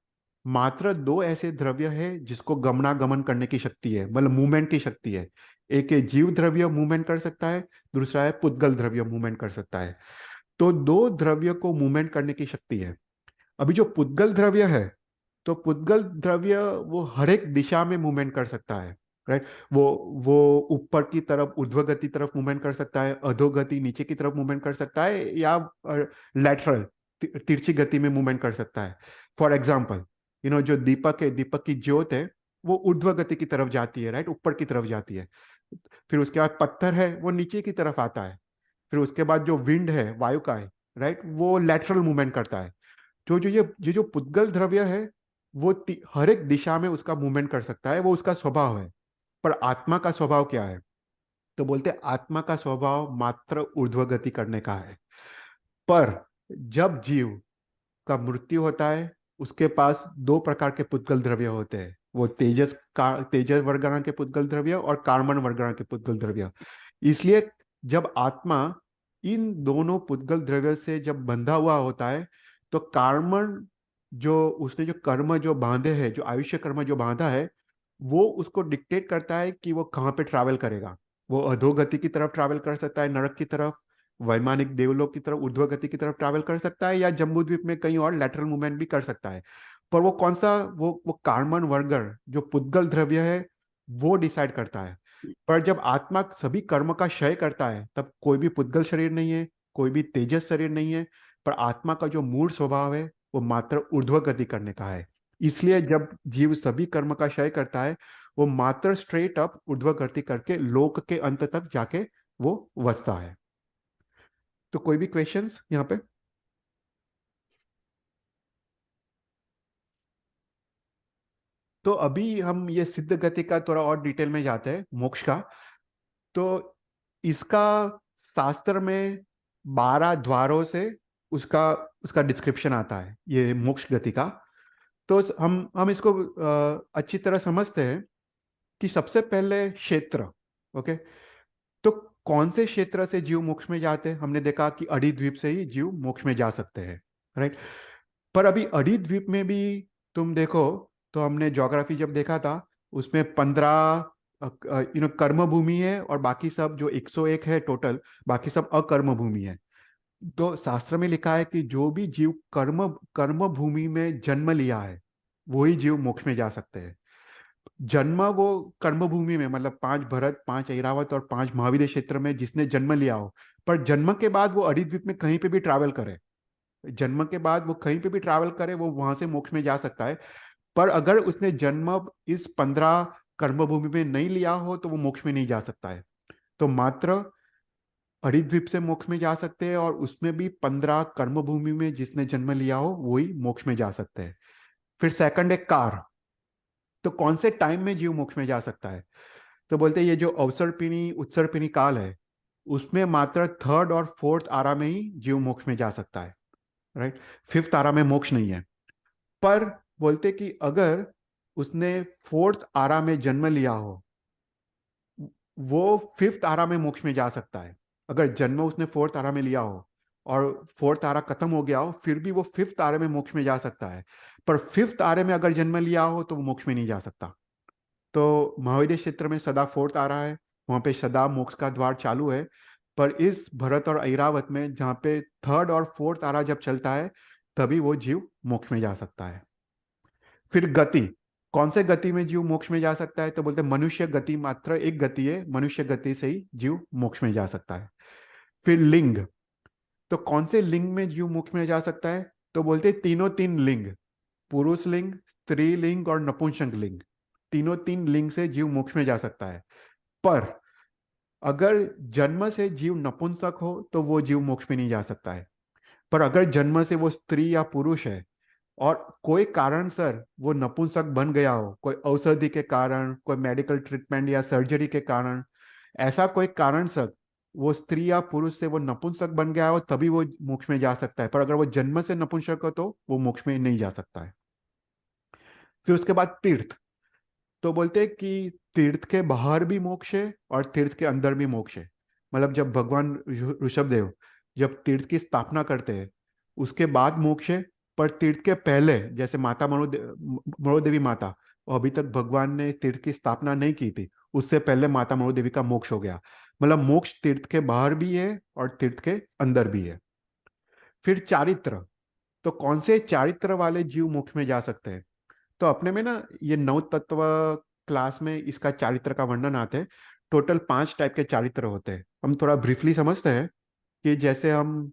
मात्र 2 ऐसे द्रव्य है जिसको गमनागमन करने की शक्ति है, मतलब मूवमेंट की शक्ति है। एक है जीव द्रव्य मूवमेंट कर सकता है, दूसरा है पुद्गल द्रव्य मूवमेंट कर सकता है। तो 2 द्रव्य को मूवमेंट करने की शक्ति है। अभी जो पुद्गल द्रव्य है, तो पुद्गल द्रव्य वो हर एक दिशा में मूवमेंट कर सकता है, राइट। वो वो ऊपर की तरफ ऊर्ध्व गति तरफ मूवमेंट कर सकता है, अधोगति नीचे की तरफ मूवमेंट कर सकता है, या लैटरल तिरछी गति में मूवमेंट कर सकता है। फॉर एग्जाम्पल, जो दीपक है, दीपक की ज्योत है, वो ऊर्ध्व गति की तरफ जाती है, राइट, ऊपर की तरफ जाती है। फिर उसके बाद पत्थर है, वो नीचे की तरफ आता है। फिर उसके बाद जो विंड है, वायु का है, राइट, वो लेटरल मूवमेंट करता है। तो जो ये जो पुद्गल द्रव्य है, वो हर एक दिशा में उसका मूवमेंट कर सकता है, वो उसका स्वभाव है। पर आत्मा का स्वभाव क्या है। तो बोलते हैं आत्मा का स्वभाव मात्र ऊर्ध्व गति करने का है। पर जब जीव का मृत्यु होता है, उसके पास 2 प्रकार के पुद्गल द्रव्य होते हैं। वो तेजस वर्गणा के पुद्गल द्रव्य और कार्बन वर्गणा के पुद्गल द्रव्य। इसलिए जब आत्मा इन दोनों पुद्गल द्रव्य से जब बंधा हुआ होता है, तो कार्बन जो उसने जो कर्म जो बांधे हैं, जो आयुष्य कर्म जो बांधा है, वो उसको डिक्टेट करता है कि वो कहाँ पे ट्रैवल करेगा। वो अधोगति की तरफ ट्रैवल कर सकता है, नरक की तरफ, वैमानिक देवलोक की तरफ, ऊर्ध्व गति की तरफ ट्रैवल कर सकता है, या जम्बूद्वीप में कहीं और लैटरल मूवमेंट भी कर सकता है। पर वो कौन सा, वो कार्बन वर्गर जो पुद्गल द्रव्य है, वो डिसाइड करता है। पर जब आत्मा सभी कर्म का क्षय करता है, तब कोई भी पुद्गल शरीर नहीं है, कोई भी तेजस शरीर नहीं है। पर आत्मा का जो मूल स्वभाव है, वो मात्र ऊर्ध्व गति करने का है। इसलिए जब जीव सभी कर्म का क्षय करता है, वो मात्र स्ट्रेट अप ऊर्ध्व गति करके लोक के अंत तक जाके वो बसता है। तो कोई भी क्वेश्चंस यहाँ पे। तो अभी हम ये सिद्ध गति का थोड़ा और डिटेल में जाते हैं, मोक्ष का। तो इसका शास्त्र में 12 द्वारों से उसका उसका डिस्क्रिप्शन आता है, ये मोक्ष गति का। तो हम इसको अच्छी तरह समझते हैं कि सबसे पहले क्षेत्र। ओके, तो कौन से क्षेत्र से जीव मोक्ष में जाते हैं? हमने देखा कि अड़ी द्वीप से ही जीव मोक्ष में जा सकते हैं, राइट। पर अभी अड़ी द्वीप में भी तुम देखो, तो हमने ज्योग्राफी जब देखा था, उसमें 15 कर्म भूमि है, और बाकी सब जो 101 है टोटल, बाकी सब अकर्म भूमि है। तो शास्त्र में लिखा है कि जो भी जीव कर्म कर्म भूमि में जन्म लिया है, वही जीव मोक्ष में जा सकते हैं। जन्म वो कर्म भूमि में, मतलब 5 भरत, 5 ऐरावत और 5 महावीर क्षेत्र में जिसने जन्म लिया हो, पर जन्म के बाद वो अरिद्वीप में कहीं पे भी ट्रैवल करे, जन्म के बाद वो कहीं पे भी ट्रैवल करे, वो वहां से मोक्ष में जा सकता है। पर अगर उसने जन्म इस 15 कर्म भूमि में नहीं लिया हो, तो वो मोक्ष में नहीं जा सकता है। तो मात्र हरिद्वीप से मोक्ष में जा सकते हैं, और उसमें भी 15 कर्म भूमि में जिसने जन्म लिया हो वही मोक्ष में जा सकते हैं। फिर सेकंड है कार। तो कौन से टाइम में जीव मोक्ष में जा सकता है? तो बोलते हैं ये जो अवसर्पिणी उत्सर्पिणी काल है, उसमें मात्र थर्ड और फोर्थ आरा में ही जीव मोक्ष में जा सकता है, राइट। फिफ्थ आरा में मोक्ष नहीं है। पर बोलते कि अगर उसने फोर्थ आरा में जन्म लिया हो, वो फिफ्थ आरा में मोक्ष में जा सकता है। अगर जन्म उसने फोर्थ आरा में लिया हो और फोर्थ आरा खत्म हो गया हो, फिर भी वो फिफ्थ आरे में मोक्ष में जा सकता है। पर फिफ्थ आरे में अगर जन्म लिया हो, तो वो मोक्ष में नहीं जा सकता। तो महावीर क्षेत्र में सदा फोर्थ आ रहा है, वहां पे सदा मोक्ष का द्वार चालू है। पर इस भरत और ऐरावत में, जहाँ पे थर्ड और फोर्थ आरा जब चलता है, तभी वो जीव मोक्ष में जा सकता है। फिर गति। कौन से गति में जीव मोक्ष में जा सकता है? तो बोलते हैं मनुष्य गति मात्र एक गति है, मनुष्य गति से ही जीव मोक्ष में जा सकता है। फिर लिंग। तो कौन से लिंग में जीव मोक्ष में जा सकता है? तो बोलते हैं तीनों तीन लिंग, पुरुष लिंग, स्त्रीलिंग और नपुंसक लिंग, तीनों तीन लिंग से जीव मोक्ष में जा सकता है। पर अगर जन्म से जीव नपुंसक हो, तो वो जीव मोक्ष में नहीं जा सकता है। पर अगर जन्म से वो स्त्री या पुरुष है, और कोई कारण सर वो नपुंसक बन गया हो, कोई औषधि के कारण, कोई मेडिकल ट्रीटमेंट या सर्जरी के कारण, ऐसा कोई कारण सर वो स्त्री या पुरुष से वो नपुंसक बन गया हो, तभी वो मोक्ष में जा सकता है। पर अगर वो जन्म से नपुंसक हो, तो वो मोक्ष में नहीं जा सकता है। फिर उसके बाद तीर्थ। तो बोलते हैं कि तीर्थ के बाहर भी मोक्ष है और तीर्थ के अंदर भी मोक्ष है। मतलब जब भगवान ऋषभदेव जब तीर्थ की स्थापना करते हैं, उसके बाद मोक्ष है। पर तीर्थ के पहले, जैसे माता मणोदेवी माता, और अभी तक भगवान ने तीर्थ की स्थापना नहीं की थी, उससे पहले माता मणोदेवी का मोक्ष हो गया। मतलब मोक्ष तीर्थ के बाहर भी है और तीर्थ के अंदर भी है। फिर चारित्र। तो कौन से चारित्र वाले जीव मोक्ष में जा सकते हैं? तो अपने में ना ये नौ तत्व क्लास में इसका चारित्र का वर्णन आते हैं। टोटल 5 टाइप के चारित्र होते हैं। हम थोड़ा ब्रीफली समझते हैं कि जैसे हम,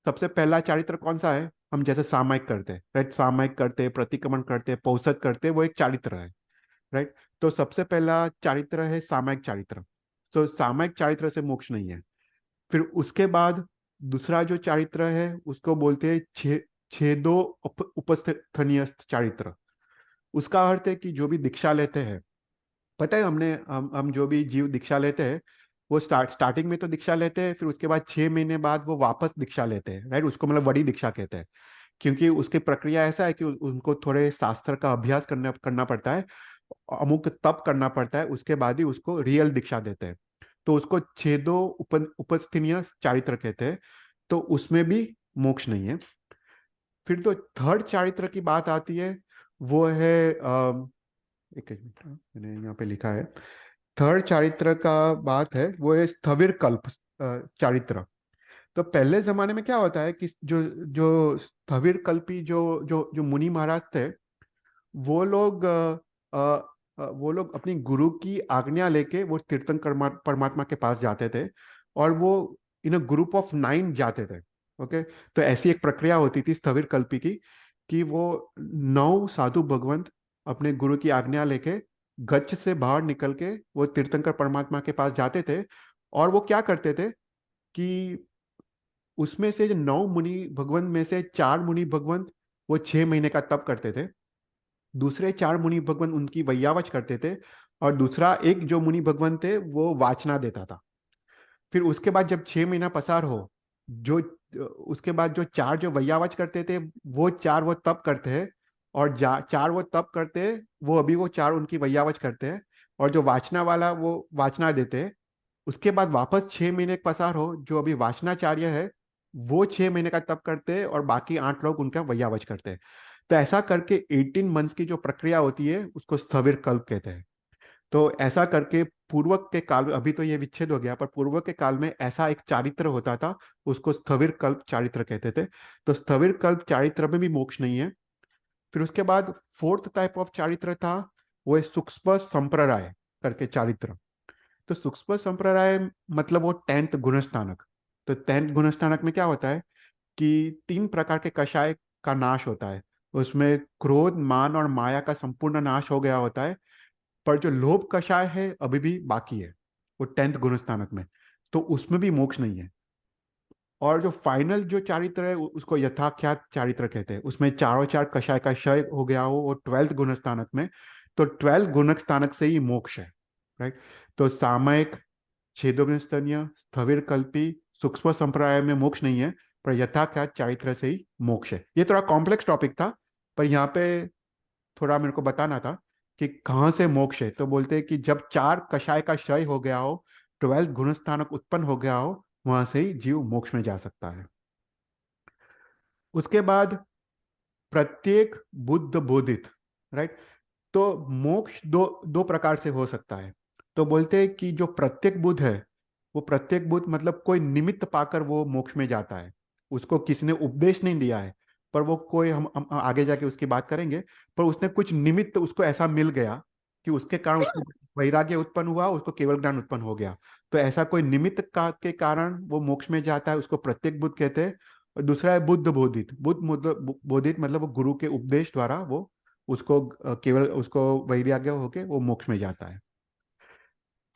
सबसे पहला चारित्र कौन सा है? हम जैसे सामायिक करते हैं, राइट, सामायिक करते हैं, प्रतिक्रमण करते हैं, पौषध करते हैं, वो एक चारित्र है, राइट। तो सबसे पहला चारित्र है सामायिक चारित्र। तो सामायिक चारित्र से मोक्ष नहीं है। फिर उसके बाद दूसरा जो चारित्र है, उसको बोलते हैं छेदो उपस्थनीय चारित्र। उसका अर्थ है कि जो भी दीक्षा लेते हैं, पता है, हम जो भी जीव दीक्षा लेते हैं, वो स्टार्टिंग में तो दीक्षा लेते हैं, फिर उसके बाद 6 महीने बाद वो वापस दीक्षा लेते हैं, राइट। उसको मतलब वड़ी दीक्षा कहते हैं। क्योंकि उसकी प्रक्रिया ऐसा है कि उनको थोड़े शास्त्र का अभ्यास करना करना पड़ता है, अमुक तप करना पड़ता है, उसके बाद ही उसको रियल दीक्षा देते हैं। तो उसको छेदो उपस्थनीय चारित्र कहते हैं। तो उसमें भी मोक्ष नहीं है। फिर तो थर्ड चारित्र की बात आती है, वो है एक एक मिनट, मैंने यहाँ पे लिखा है। थर्ड चारित्र का बात है, वो है स्थविर कल्प चारित्र। तो पहले जमाने में क्या होता है कि जो जो स्थविर कल्पी जो जो जो मुनि महाराज थे, वो लोग वो लोग अपनी गुरु की आज्ञा लेके वो तीर्थंकर परमात्मा के पास जाते थे, और वो इन अ ग्रुप ऑफ 9 जाते थे। ओके। तो ऐसी एक प्रक्रिया होती थी स्थविर कल्पी की, कि वो 9 साधु भगवंत अपने गुरु की आज्ञा लेके गच्छ से बाहर निकल के वो तीर्थंकर परमात्मा के पास जाते थे। और वो क्या करते थे कि उसमें से जो 9 मुनि भगवंत में से 4 मुनि भगवंत वो 6 महीने का तप करते थे। दूसरे 4 मुनि भगवान उनकी वैयावच करते थे, और दूसरा एक जो मुनि भगवान थे वो वाचना देता था। फिर उसके बाद जब 6 महीना पसार हो, जो उसके बाद जो 4 जो वैयावच करते थे, वो 4 वो तप करते हैं, और 4 वो तप करते हैं, वो अभी वो 4 उनकी वैयावच करते हैं, और जो वाचना वाला वो वाचना देते हैं। उसके बाद वापस 6 महीने पसार हो, जो अभी वाचनाचार्य है वो 6 महीने का तप करते हैं, और बाकी 8 लोग उनका वैयावच करते हैं। तो ऐसा करके 18 मंथ्स की जो प्रक्रिया होती है उसको स्थविर कल्प कहते हैं। तो ऐसा करके पूर्वक के काल में, अभी तो ये विच्छेद हो गया, पर पूर्वक के काल में ऐसा एक चारित्र होता था, उसको स्थविर कल्प चारित्र कहते थे। तो स्थविर कल्प चारित्र में भी मोक्ष नहीं है। फिर उसके बाद फोर्थ टाइप ऑफ चारित्र था, वो है सूक्ष्म संप्रदाय करके चारित्र। तो सूक्ष्म संप्रदाय मतलब वो 10th गुणस्थानक। तो 10th गुणस्थानक में क्या होता है कि 3 प्रकार के कषाय का नाश होता है। उसमें क्रोध, मान और माया का संपूर्ण नाश हो गया होता है, पर जो लोभ कषाय है अभी भी बाकी है वो 10th गुणस्थानक में। तो उसमें भी मोक्ष नहीं है। और जो फाइनल जो चारित्र है उसको यथाख्यात चारित्र कहते हैं। उसमें चारों चार कषाय का क्षय हो गया हो, और 12th गुणस्थानक में। तो 12th गुणस्थानक से ही मोक्ष है। राइट। तो सामयिक, छेदोग्नस्तनीय, स्थविर कल्पी, सूक्ष्म संप्रदाय में मोक्ष नहीं है, पर यथाख्यात चारित्र से ही मोक्ष है। ये थोड़ा कॉम्प्लेक्स टॉपिक था, पर यहाँ पे थोड़ा मेरे को बताना था कि कहाँ से मोक्ष है। तो बोलते हैं कि जब 4 कषाय का क्षय हो गया हो, 12th गुणस्थानक उत्पन्न हो गया हो, वहां से ही जीव मोक्ष में जा सकता है। उसके बाद प्रत्येक बुद्ध बोधित। राइट। तो मोक्ष दो दो प्रकार से हो सकता है। तो बोलते हैं कि जो प्रत्येक बुद्ध है, वो प्रत्येक बुद्ध मतलब कोई निमित्त पाकर वो मोक्ष में जाता है। उसको किसी ने उपदेश नहीं दिया है, पर वो कोई, हम आगे जाके उसकी बात करेंगे, पर उसने कुछ निमित्त उसको ऐसा मिल गया कि उसके कारण उसको वैराग्य उत्पन्न हुआ, उसको केवल ज्ञान उत्पन्न हो गया। तो ऐसा कोई निमित्त का के कारण वो मोक्ष में जाता है, उसको प्रत्येक बुद्ध कहते हैं। और दूसरा है बुद्ध बोधित। बोधित मतलब वो गुरु के उपदेश द्वारा वो उसको केवल उसको वैराग्य होके वो मोक्ष में जाता है।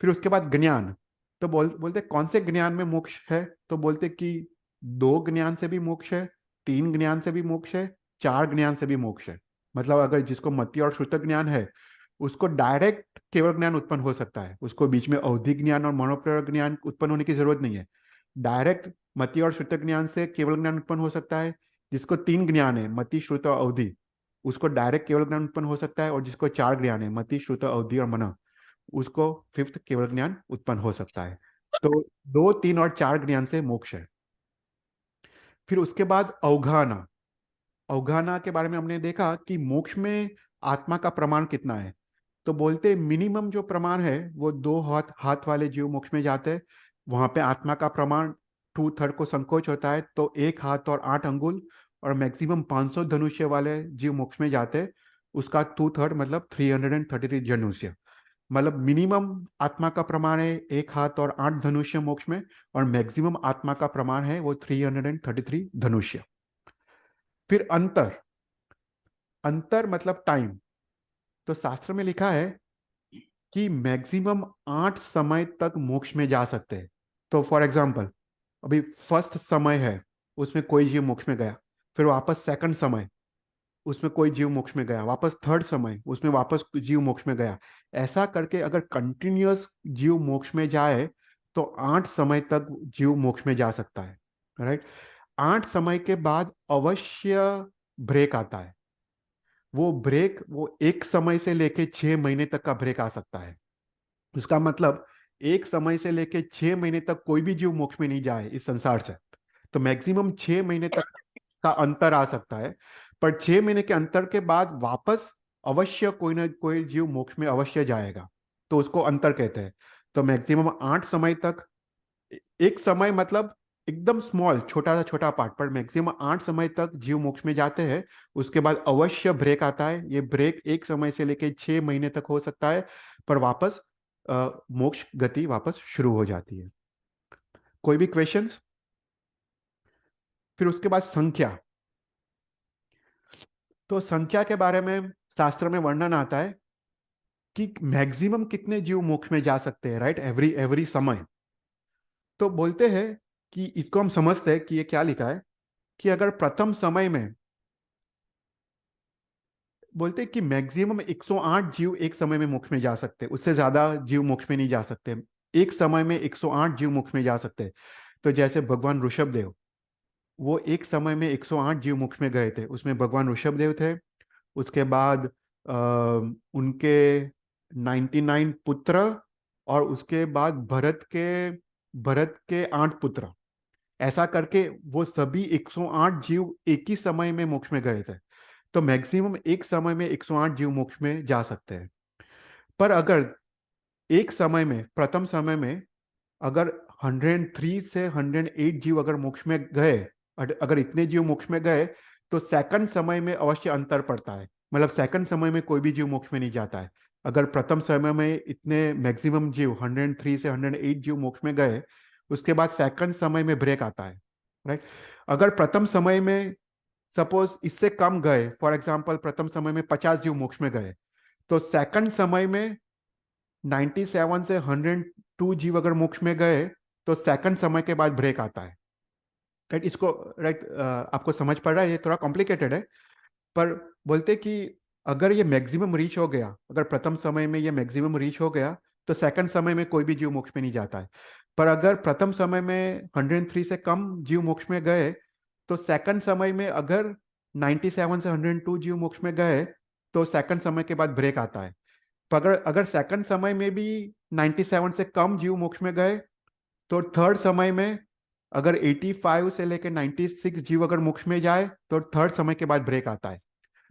फिर उसके बाद ज्ञान। तो बोलते कौन से ज्ञान में मोक्ष है। तो बोलते कि 2 ज्ञान से भी मोक्ष है, 3 ज्ञान से भी मोक्ष है, 4 ज्ञान से भी मोक्ष है। मतलब अगर जिसको मति और श्रुत ज्ञान है, उसको डायरेक्ट केवल ज्ञान उत्पन्न हो सकता है, उसको बीच में अवधि ज्ञान और मनोप्रयोग ज्ञान उत्पन्न होने की जरूरत नहीं है। डायरेक्ट मति और श्रुत ज्ञान से केवल ज्ञान उत्पन्न हो सकता है। जिसको 3 ज्ञान है, मति, श्रुत और अवधि, उसको डायरेक्ट केवल ज्ञान उत्पन्न हो सकता है। और जिसको 4 ज्ञान है, मति, श्रुत, अवधि और मन, उसको 5th केवल ज्ञान उत्पन्न हो सकता है। तो 2, 3 और 4 ज्ञान से मोक्ष है। फिर उसके बाद अवगाहना। अवगाहना के बारे में हमने देखा कि मोक्ष में आत्मा का प्रमाण कितना है। तो बोलते मिनिमम जो प्रमाण है वो 2 हाथ हाथ वाले जीव मोक्ष में जाते हैं। वहां पे आत्मा का प्रमाण 2/3 को संकोच होता है, तो 1 हाथ और 8 अंगुल। और मैक्सिमम 500 धनुष्य वाले जीव मोक्ष में जाते हैं। उसका 2/3 मतलब 333 धनुष्य। मतलब मिनिमम आत्मा का प्रमाण है 1 हाथ और 8 धनुष्य मोक्ष में, और मैक्सिमम आत्मा का प्रमाण है वो 333 धनुष्य। फिर अंतर। अंतर मतलब टाइम। तो शास्त्र में लिखा है कि मैक्सिमम 8 समय तक मोक्ष में जा सकते हैं। तो फॉर एग्जाम्पल, अभी फर्स्ट समय है, उसमें कोई जीव मोक्ष में गया। फिर वापस सेकंड समय, उसमें कोई जीव मोक्ष में गया। वापस थर्ड समय, उसमें वापस जीव मोक्ष में गया। ऐसा करके अगर कंटिन्यूअस जीव मोक्ष में जाए, तो 8 समय तक जीव मोक्ष में जा सकता है। राइट। 8 समय के बाद अवश्य ब्रेक आता है। वो ब्रेक, वो 1 समय से लेके 6 महीने तक का ब्रेक आ सकता है। उसका मतलब 1 समय से लेके 6 महीने तक कोई भी जीव मोक्ष में नहीं जाए इस संसार से। तो मैक्सिमम 6 महीने तक का अंतर आ सकता है। पर 6 महीने के अंतर के बाद वापस अवश्य कोई ना कोई जीव मोक्ष में अवश्य जाएगा। तो उसको अंतर कहते हैं। तो मैक्सिमम 8 समय तक, एक समय मतलब एकदम स्मॉल, छोटा सा छोटा पार्ट, पर मैक्सिमम 8 समय तक जीव मोक्ष में जाते हैं। उसके बाद अवश्य ब्रेक आता है। ये ब्रेक 1 समय से लेकर 6 महीने तक हो सकता है, पर वापस मोक्ष गति वापस शुरू हो जाती है। कोई भी क्वेश्चंस। फिर उसके बाद संख्या। तो संख्या के बारे में शास्त्र में वर्णन आता है कि मैक्सिमम कितने जीव मोक्ष में जा सकते हैं। राइट। एवरी एवरी समय। तो बोलते हैं कि इसको हम समझते हैं कि ये क्या लिखा है, कि अगर प्रथम समय में बोलते हैं कि मैक्सिमम 108 जीव एक समय में मोक्ष में जा सकते हैं, उससे ज्यादा जीव मोक्ष में नहीं जा सकते। एक समय में 108 जीव मोक्ष में जा सकते हैं। तो जैसे भगवान ऋषभदेव, वो एक समय में 108 जीव मोक्ष में गए थे, उसमें भगवान ऋषभदेव थे। उसके बाद उनके 99 पुत्र, और उसके बाद भरत के 8 पुत्र, ऐसा करके वो सभी 108 जीव एक ही समय में मोक्ष में गए थे। तो मैक्सिमम एक समय में 108 जीव मोक्ष में जा सकते हैं। पर अगर एक समय में, प्रथम समय में, अगर 103 से 108 जीव अगर मोक्ष में गए, अगर इतने जीव मोक्ष में गए, तो सेकंड समय में अवश्य अंतर पड़ता है। मतलब सेकंड समय में कोई भी जीव मोक्ष में नहीं जाता है। अगर प्रथम समय में इतने मैक्सिमम जीव 103 से 108 जीव मोक्ष में गए, उसके बाद सेकंड समय में ब्रेक आता है, राइट। अगर प्रथम समय में सपोज इससे कम गए, फॉर एग्जाम्पल प्रथम समय में 50 जीव मोक्ष में गए, तो सेकंड समय में 97 से 102 जीव अगर मोक्ष में गए, तो सेकंड समय के बाद ब्रेक आता है, राइट। इसको, राइट, आपको समझ पड़ रहा है? ये थोड़ा कॉम्प्लिकेटेड है, पर बोलते कि अगर ये मैक्सिमम रीच हो गया, अगर प्रथम समय में ये मैक्सिमम रीच हो गया, तो सेकंड समय में कोई भी जीव मोक्ष में नहीं जाता है। पर अगर प्रथम समय में 103 से कम जीव मोक्ष में गए, तो सेकंड समय में अगर 97 से 102 जीव मोक्ष में गए, तो सेकंड समय के बाद ब्रेक आता है। पर अगर अगर सेकंड समय में भी 97 से कम जीव मोक्ष में गए, तो थर्ड समय में अगर 85 से लेकर 96 जीव अगर मोक्ष में जाए, तो थर्ड समय के बाद ब्रेक आता है।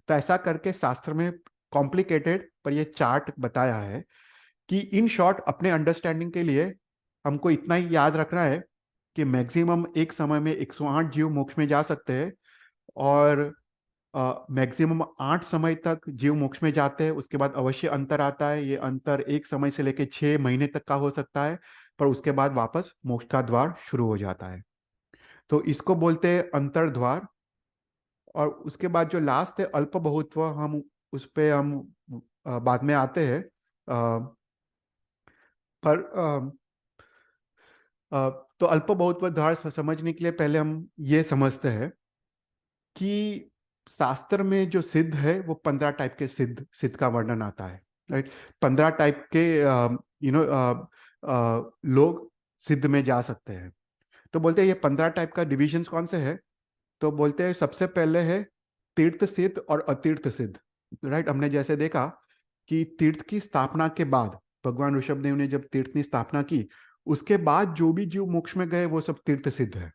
तो ऐसा करके शास्त्र में कॉम्प्लिकेटेड पर ये चार्ट बताया है कि इन शॉर्ट अपने अंडरस्टैंडिंग के लिए हमको इतना ही याद रखना है कि मैक्सिमम एक समय में 108 जीव मोक्ष में जा सकते हैं, और मैक्सिमम 8 समय तक जीव मोक्ष में जाते हैं। उसके बाद अवश्य अंतर आता है, ये अंतर एक समय से लेकर 6 महीने तक का हो सकता है, पर उसके बाद वापस मोक्ष का द्वार शुरू हो जाता है। तो इसको बोलते हैं अंतर्द्वार। और उसके बाद जो लास्ट है अल्प बहुत्व, हम उस पे हम बाद में आते हैं। पर तो अल्प बहुत्व द्वार समझने के लिए पहले हम ये समझते हैं कि शास्त्र में जो सिद्ध है वो 15 टाइप के सिद्ध सिद्ध का वर्णन आता है, राइट। 15 टाइप के लोग सिद्ध में जा सकते हैं। तो बोलते हैं ये 15 टाइप का डिविजन्स कौन से है? तो बोलते हैं सबसे पहले है तीर्थ सिद्ध और अतीर्थ सिद्ध, राइट। हमने जैसे देखा कि तीर्थ की स्थापना के बाद, भगवान ऋषभदेव ने जब तीर्थ की स्थापना की, उसके बाद जो भी जीव मोक्ष में गए वो सब तीर्थ सिद्ध है।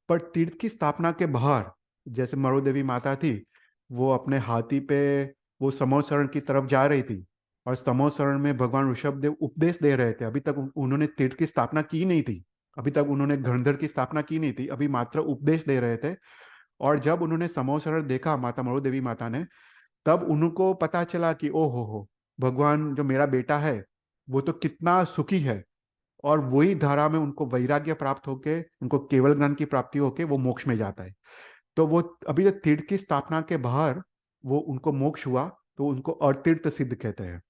पर तीर्थ की स्थापना के बाहर, जैसे मरो देवी माता थी, वो अपने हाथी पे वो समोसरण की तरफ जा रही थी, और समोसरण में भगवान ऋषभदेव उपदेश दे रहे थे। अभी तक उन्होंने तीर्थ की स्थापना की नहीं थी, अभी तक उन्होंने धनुर्धर की स्थापना की नहीं थी, अभी मात्र उपदेश दे रहे थे। और जब उन्होंने समोसरण देखा माता मरो देवी माता ने, तब उनको पता चला कि ओ हो, भगवान जो मेरा बेटा है वो तो कितना सुखी है। और वही धारा में उनको वैराग्य प्राप्त होके, उनको केवल ज्ञान की प्राप्ति होके वो मोक्ष में जाता है। तो वो अभी तक तीर्थ की स्थापना के बाहर वो उनको मोक्ष हुआ, तो उनको अतीर्थ सिद्ध कहते हैं।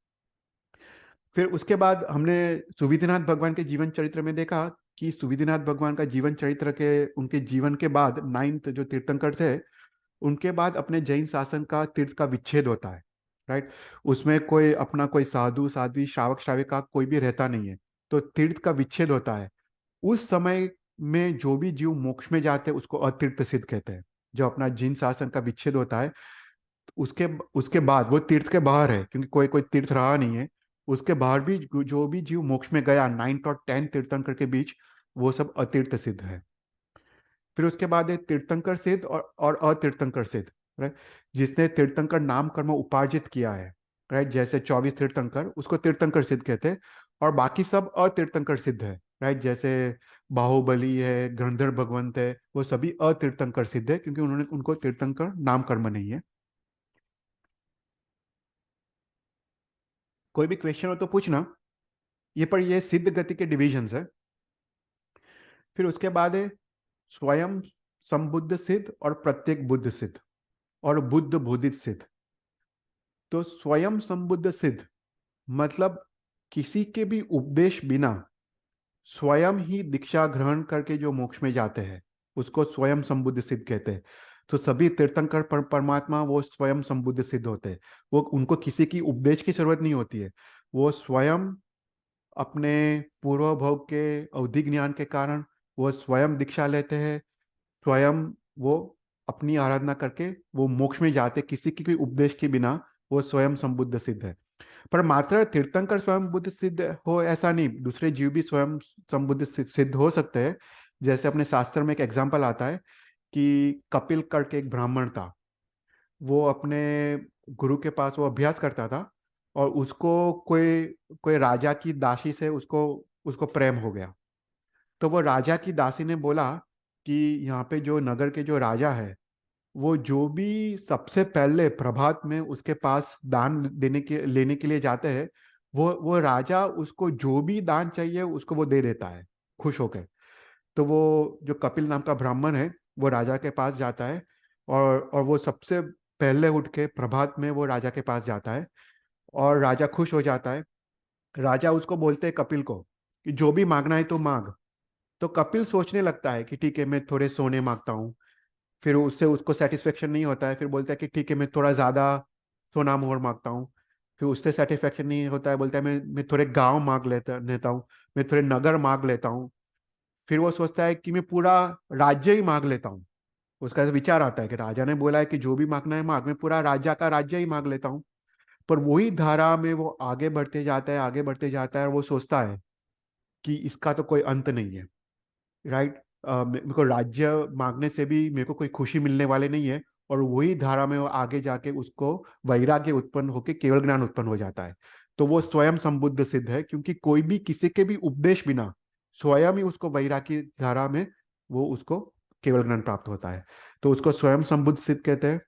फिर उसके बाद हमने सुविधिनाथ भगवान के जीवन चरित्र में देखा कि सुविधिनाथ भगवान का जीवन चरित्र के, उनके जीवन के बाद 9th जो तीर्थंकर थे, उनके बाद अपने जैन शासन का तीर्थ का विच्छेद होता है, राइट। उसमें कोई अपना कोई साधु साध्वी श्रावक श्राविका कोई भी रहता नहीं है, तो तीर्थ का विच्छेद होता है। उस समय में जो भी जीव मोक्ष में जाते हैं उसको अतीर्थ सिद्ध कहते हैं। जो अपना जिन शासन का विच्छेद होता है, उसके उसके बाद वो तीर्थ के बाहर है, क्योंकि कोई कोई तीर्थ रहा नहीं है। उसके बाहर भी जो भी जीव मोक्ष में गया 9th और 10th तीर्थंकर के बीच, वो सब अतीर्थ सिद्ध है। फिर उसके बाद है तीर्थंकर सिद्ध और अतीर्थंकर सिद्ध, राइट। जिसने तीर्थंकर नाम कर्म उपार्जित किया है, राइट। जैसे 24 तीर्थंकर, उसको तीर्थंकर सिद्ध कहते हैं। और बाकी सब अतीर्थंकर सिद्ध है, राइट। जैसे बाहुबली है, गंधर्व भगवंत है, वो सभी अतीर्थंकर सिद्ध है, क्योंकि उन्होंने उनको तीर्थंकर नाम कर्म नहीं है। कोई भी क्वेश्चन हो तो पूछना। ये सिद्ध गति के डिविजन्स है। फिर उसके बाद है स्वयं संबुद्ध सिद्ध और प्रत्येक बुद्ध सिद्ध और बुद्ध बोधित सिद्ध। तो स्वयं संबुद्ध सिद्ध मतलब किसी के भी उपदेश बिना स्वयं ही दीक्षा ग्रहण करके जो मोक्ष में जाते हैं, उसको स्वयं संबुद्ध सिद्ध कहते हैं। तो सभी तीर्थंकर परमात्मा वो स्वयं संबुद्ध सिद्ध होते हैं। वो उनको किसी की उपदेश की जरूरत नहीं होती है। वो स्वयं अपने पूर्व भोग के अवधि ज्ञान के कारण वो स्वयं दीक्षा लेते हैं। स्वयं वो अपनी आराधना करके वो मोक्ष में जाते, किसी की भी उपदेश के बिना वो स्वयं संबुद्ध सिद्ध है। पर मात्र तीर्थंकर स्वयं बुद्ध सिद्ध हो ऐसा नहीं, दूसरे जीव भी स्वयं संबुद्ध सिद्ध हो सकते हैं। जैसे अपने शास्त्र में एक एग्जाम्पल आता है कि कपिल करके एक ब्राह्मण था। वो अपने गुरु के पास वो अभ्यास करता था, और उसको कोई कोई राजा की दासी से उसको उसको प्रेम हो गया। तो वो राजा की दासी ने बोला कि यहाँ पे जो नगर के जो राजा है, वो जो भी सबसे पहले प्रभात में उसके पास दान देने के लेने के लिए जाते हैं, वो राजा उसको जो भी दान चाहिए उसको वो दे देता है, खुश होकर। तो वो जो कपिल नाम का ब्राह्मण है, वो राजा के पास जाता है, और वो सबसे पहले उठ के प्रभात में वो राजा के पास जाता है, और राजा खुश हो जाता है। राजा उसको बोलते हैं कपिल को कि जो भी मांगना है तो मांग। तो कपिल सोचने लगता है कि ठीक है, मैं थोड़े सोने मांगता हूँ। फिर उससे उसको सेटिस्फेक्शन नहीं होता है, फिर बोलता है कि ठीक है, मैं थोड़ा ज़्यादा सोना मोहर मांगता हूँ। फिर उससे सेटिस्फेक्शन नहीं होता है, बोलता है मैं थोड़े गांव मांग लेता हूँ, मैं थोड़े नगर मांग लेता हूँ। फिर वो सोचता है कि मैं पूरा राज्य ही मांग लेता हूँ। उसका ऐसा विचार आता है कि राजा ने बोला है कि जो भी मांगना है मांग, मैं पूरा राज्य का राज्य ही मांग लेता हूँ। पर वही धारा में वो आगे बढ़ते जाता है, आगे बढ़ते जाता है, और वो सोचता है कि इसका तो कोई अंत नहीं है। राइट। मेरे को राज्य मांगने से भी मेरे को कोई खुशी मिलने वाले नहीं है। और वही धारा में वो आगे जाके उसको वैराग्य उत्पन्न होकर केवल ज्ञान उत्पन्न हो जाता है। तो वो स्वयं संबुद्ध सिद्ध है, क्योंकि कोई भी किसी के भी उपदेश बिना स्वयं ही उसको वैराग्य धारा में वो उसको केवल ज्ञान प्राप्त होता है। तो उसको स्वयं संबुद्ध सिद्ध कहते हैं।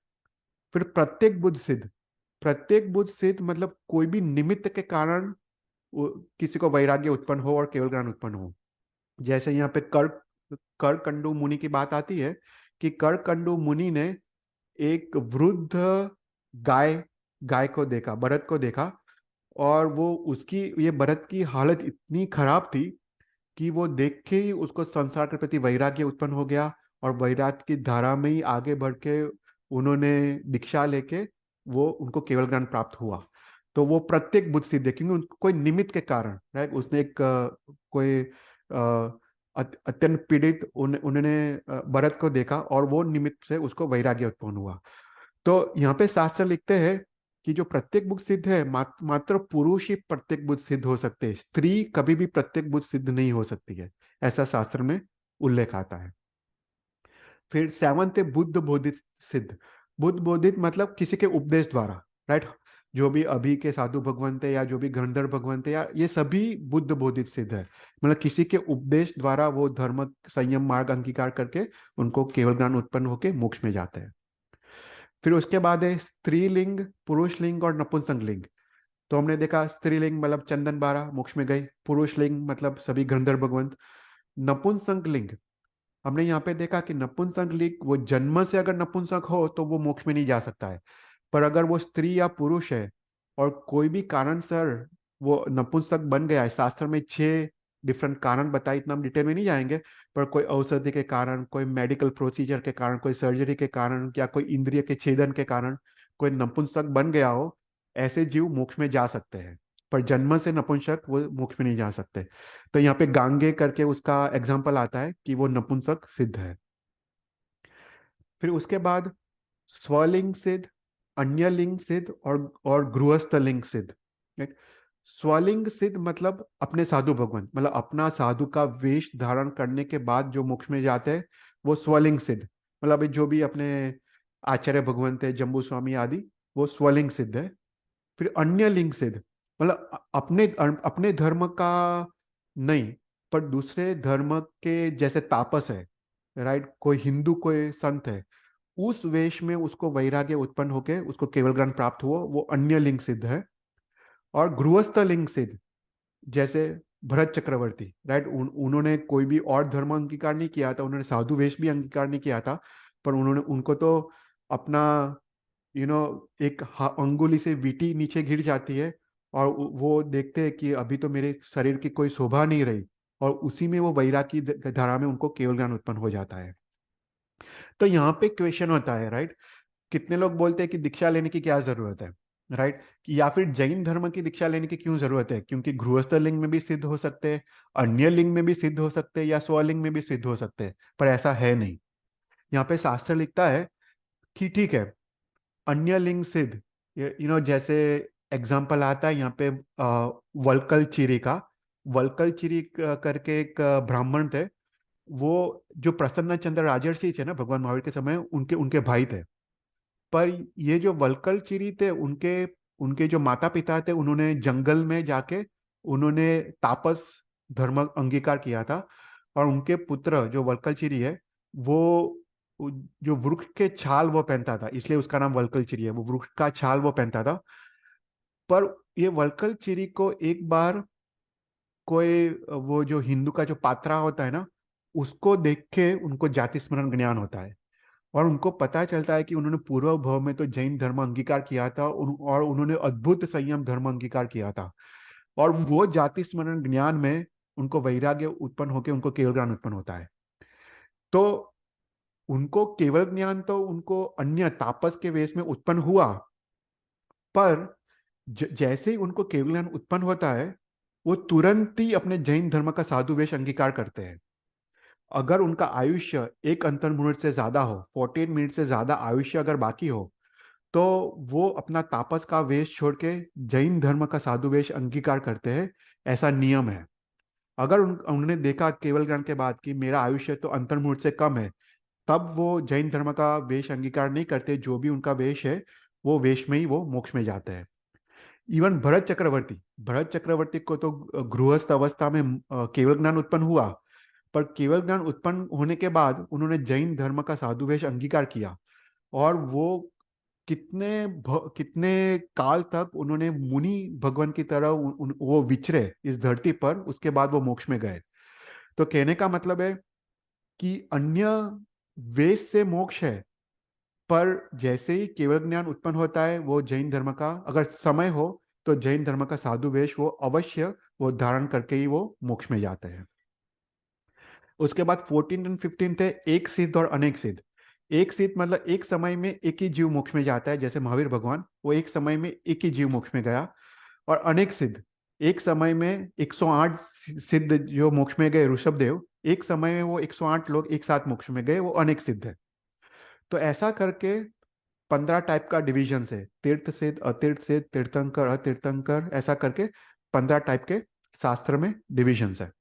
फिर प्रत्येक बुद्ध सिद्ध मतलब कोई भी निमित्त के कारण किसी को वैराग्य उत्पन्न हो और केवल ज्ञान उत्पन्न हो। जैसे यहाँ पे करकंडू मुनि की बात आती है कि करकंडू मुनि ने एक वृद्ध गाय गाय को देखा, बरत को देखा। और वो उसकी ये बरत की हालत इतनी खराब थी कि वो देख के ही उसको संसार के प्रति वैराग्य उत्पन्न हो गया। और वैराग्य की धारा में ही आगे बढ़ के उन्होंने दीक्षा लेके वो उनको केवल ज्ञान प्राप्त हुआ। तो वो प्रत्येक बुद्ध सिद्ध है, क्योंकि उनको कोई निमित्त के कारण, राइट, उसने एक कोई अत्यंत पीड़ित उन्होंने भरत को देखा, और वो निमित्त से उसको वैराग्य उत्पन्न हुआ। तो यहाँ पे शास्त्र लिखते हैं कि जो प्रत्येक बुद्ध सिद्ध है, मात्र पुरुष ही प्रत्येक बुद्ध सिद्ध हो सकते हैं, स्त्री कभी भी प्रत्येक बुद्ध सिद्ध नहीं हो सकती है। ऐसा शास्त्र में उल्लेख आता है। फिर सेवंथ है बुद्ध बोधित सिद्ध। बुद्ध बोधित मतलब किसी के उपदेश द्वारा, राइट। जो भी अभी के साधु भगवंत है या जो भी गंधर्व भगवंत है, या ये सभी बुद्ध बोधित सिद्ध है। मतलब किसी के उपदेश द्वारा वो धर्म संयम मार्ग अंगीकार करके उनको केवल ज्ञान उत्पन्न होके मोक्ष में जाते हैं। फिर उसके बाद है स्त्रीलिंग, पुरुष लिंग और नपुंसक लिंग। तो हमने देखा स्त्रीलिंग मतलब चंदन बारा मोक्ष में गए, पुरुष लिंग मतलब सभी गंधर्व भगवंत। नपुंसक लिंग, हमने यहाँ पे देखा कि नपुंसक लिंग वो जन्म से अगर नपुंसक हो तो वो मोक्ष में नहीं जा सकता है। पर अगर वो स्त्री या पुरुष है और कोई भी कारण सर वो नपुंसक बन गया है, शास्त्र में 6 डिफरेंट कारण बताए, इतना हम डिटेल में नहीं जाएंगे। पर कोई औषधि के कारण, कोई मेडिकल प्रोसीजर के कारण, कोई सर्जरी के कारण, या कोई इंद्रिय के छेदन के कारण कोई नपुंसक बन गया हो, ऐसे जीव मोक्ष में जा सकते हैं। पर जन्म से नपुंसक वो मोक्ष में नहीं जा सकते। तो यहाँ पे गांगे करके उसका एग्जाम्पल आता है कि वो नपुंसक सिद्ध है। फिर उसके बाद स्वलिंग सिद्ध, अन्य लिंग सिद्ध और गृहस्थ लिंग सिद्ध। Right? स्वलिंग सिद्ध मतलब अपने साधु भगवंत, मतलब अपना साधु का वेश धारण करने के बाद जो मोक्ष में जाते हैं, वो स्वलिंग सिद्ध। मतलब अभी जो भी अपने आचार्य भगवंत है, जम्बू स्वामी आदि, वो स्वलिंग सिद्ध है। फिर अन्य लिंग सिद्ध मतलब अपने अपने धर्म का नहीं, पर दूसरे धर्म के जैसे तापस है, राइट, कोई हिंदू कोई संत है, उस वेश में उसको वैराग्य उत्पन्न होके उसको केवल ज्ञान प्राप्त हुआ, वो अन्य लिंग सिद्ध है। और गृहस्थ लिंग सिद्ध जैसे भरत चक्रवर्ती, राइट, उन्होंने कोई भी और धर्म अंगीकार नहीं किया था, उन्होंने साधु वेश भी अंगीकार नहीं किया था। पर उन्होंने उनको तो अपना एक अंगुली से वीटी नीचे गिर जाती है, और वो देखते हैं कि अभी तो मेरे शरीर की कोई शोभा नहीं रही, और उसी में वो वैराग्य की धारा में उनको केवल ज्ञान उत्पन्न हो जाता है। तो यहाँ पे क्वेश्चन होता है, राइट, कितने लोग बोलते हैं कि दीक्षा लेने की क्या जरूरत है, राइट, या फिर जैन धर्म की दीक्षा लेने की क्यों जरूरत है, क्योंकि गृहस्थ लिंग में भी सिद्ध हो सकते हैं, अन्य लिंग में भी सिद्ध हो सकते हैं, या स्वलिंग में भी सिद्ध हो सकते हैं, पर ऐसा है नहीं। यहाँ पे शास्त्र लिखता है कि ठीक है, अन्य लिंग सिद्ध, जैसे एग्जाम्पल आता है यहाँ पे वल्कल चिरी का। वल्कल चिरी करके एक ब्राह्मण थे, वो जो प्रसन्न चंद्र राजर्षि थे ना भगवान महावीर के समय, उनके उनके भाई थे। पर ये जो वल्कल चिरी थे, उनके उनके जो माता पिता थे, उन्होंने जंगल में जाके उन्होंने तापस धर्म अंगीकार किया था। और उनके पुत्र जो वल्कल चिरी है, वो जो वृक्ष के छाल वो पहनता था, इसलिए उसका नाम वल्कल चिरी है, वो वृक्ष का छाल वो पहनता था। पर ये वल्कल चिरी को एक बार कोई वो जो हिंदू का जो पात्रा होता है ना, उसको देख के उनको जाति स्मरण ज्ञान होता है। और उनको पता चलता है कि उन्होंने पूर्व भव में तो जैन धर्म अंगीकार किया था, और उन्होंने अद्भुत संयम धर्म अंगीकार किया था। और वो जाति स्मरण ज्ञान में उनको वैराग्य उत्पन्न होकर उनको केवल ज्ञान उत्पन्न होता है। तो उनको केवल ज्ञान तो उनको अन्य तापस के वेश में उत्पन्न हुआ, पर जैसे ही उनको केवल ज्ञान उत्पन्न होता है, वो तुरंत ही अपने जैन धर्म का साधु वेश अंगीकार करते हैं। अगर उनका आयुष्य एक अंतर मिनट से ज्यादा हो, 14 मिनट से ज्यादा आयुष्य अगर बाकी हो, तो वो अपना तापस का वेश छोड़ के जैन धर्म का साधु वेश अंगीकार करते हैं। ऐसा नियम है। अगर उन्होंने देखा केवल ज्ञान के बाद कि मेरा आयुष्य तो अंतर मुहूर्त से कम है, तब वो जैन धर्म का वेश अंगीकार नहीं करते। जो भी उनका वेश है, वो वेश में ही वो मोक्ष में जाते हैं। इवन भरत चक्रवर्ती को तो गृहस्थ अवस्था में केवल ज्ञान उत्पन्न हुआ, पर केवल ज्ञान उत्पन्न होने के बाद उन्होंने जैन धर्म का साधु वेश अंगीकार किया। और वो कितने काल तक उन्होंने मुनि भगवान की तरह वो विचरे इस धरती पर, उसके बाद वो मोक्ष में गए। तो कहने का मतलब है कि अन्य वेश से मोक्ष है, पर जैसे ही केवल ज्ञान उत्पन्न होता है, वो जैन धर्म का अगर समय हो, तो जैन धर्म का साधु वेश वो अवश्य वो धारण करके ही वो मोक्ष में जाते हैं। उसके बाद 14 और 15 थे एक सिद्ध और अनेक सिद्ध। एक सिद्ध मतलब एक समय में एक ही जीव मोक्ष में जाता है, जैसे महावीर भगवान, वो एक समय में एक ही जीव मोक्ष में गया। और अनेक सिद्ध, एक समय में 108 सिद्ध जो मोक्ष में गए, ऋषभ देव, एक समय में वो 108 लोग एक साथ मोक्ष में गए, वो अनेक सिद्ध है। तो ऐसा करके 15 टाइप का डिवीजन है, तीर्थ सिद्ध, अतीर्थ सिद्ध, तीर्थंकर, अतीर्थंकर, ऐसा करके 15 टाइप के शास्त्र में डिविजन है।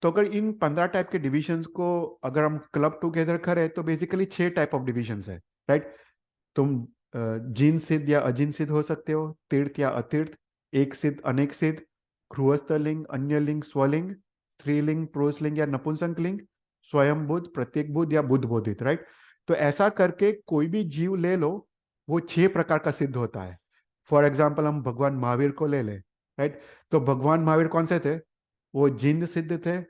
तो अगर इन 15 टाइप के डिविजन्स को अगर हम क्लब टुगेदर करें, तो बेसिकली 6 टाइप ऑफ डिविजन्स है, राइट। तुम जिन सिद्ध या अजिन सिद्ध हो सकते हो, तीर्थ या अतीर्थ, एक सिद्ध, अनेक सिद्ध, गृहस्थ लिंग, अन्य लिंग, स्वलिंग, स्त्रीलिंग, पुरुषलिंग या नपुंसक लिंग, स्वयं बुद्ध, प्रत्येक बुद्ध या बुद्ध बोधित, राइट। तो ऐसा करके कोई भी जीव ले लो, वो 6 प्रकार का सिद्ध होता है। फॉर एग्जाम्पल हम भगवान महावीर को ले लें, राइट। तो भगवान महावीर कौन से थे? वो जिन सिद्ध थे,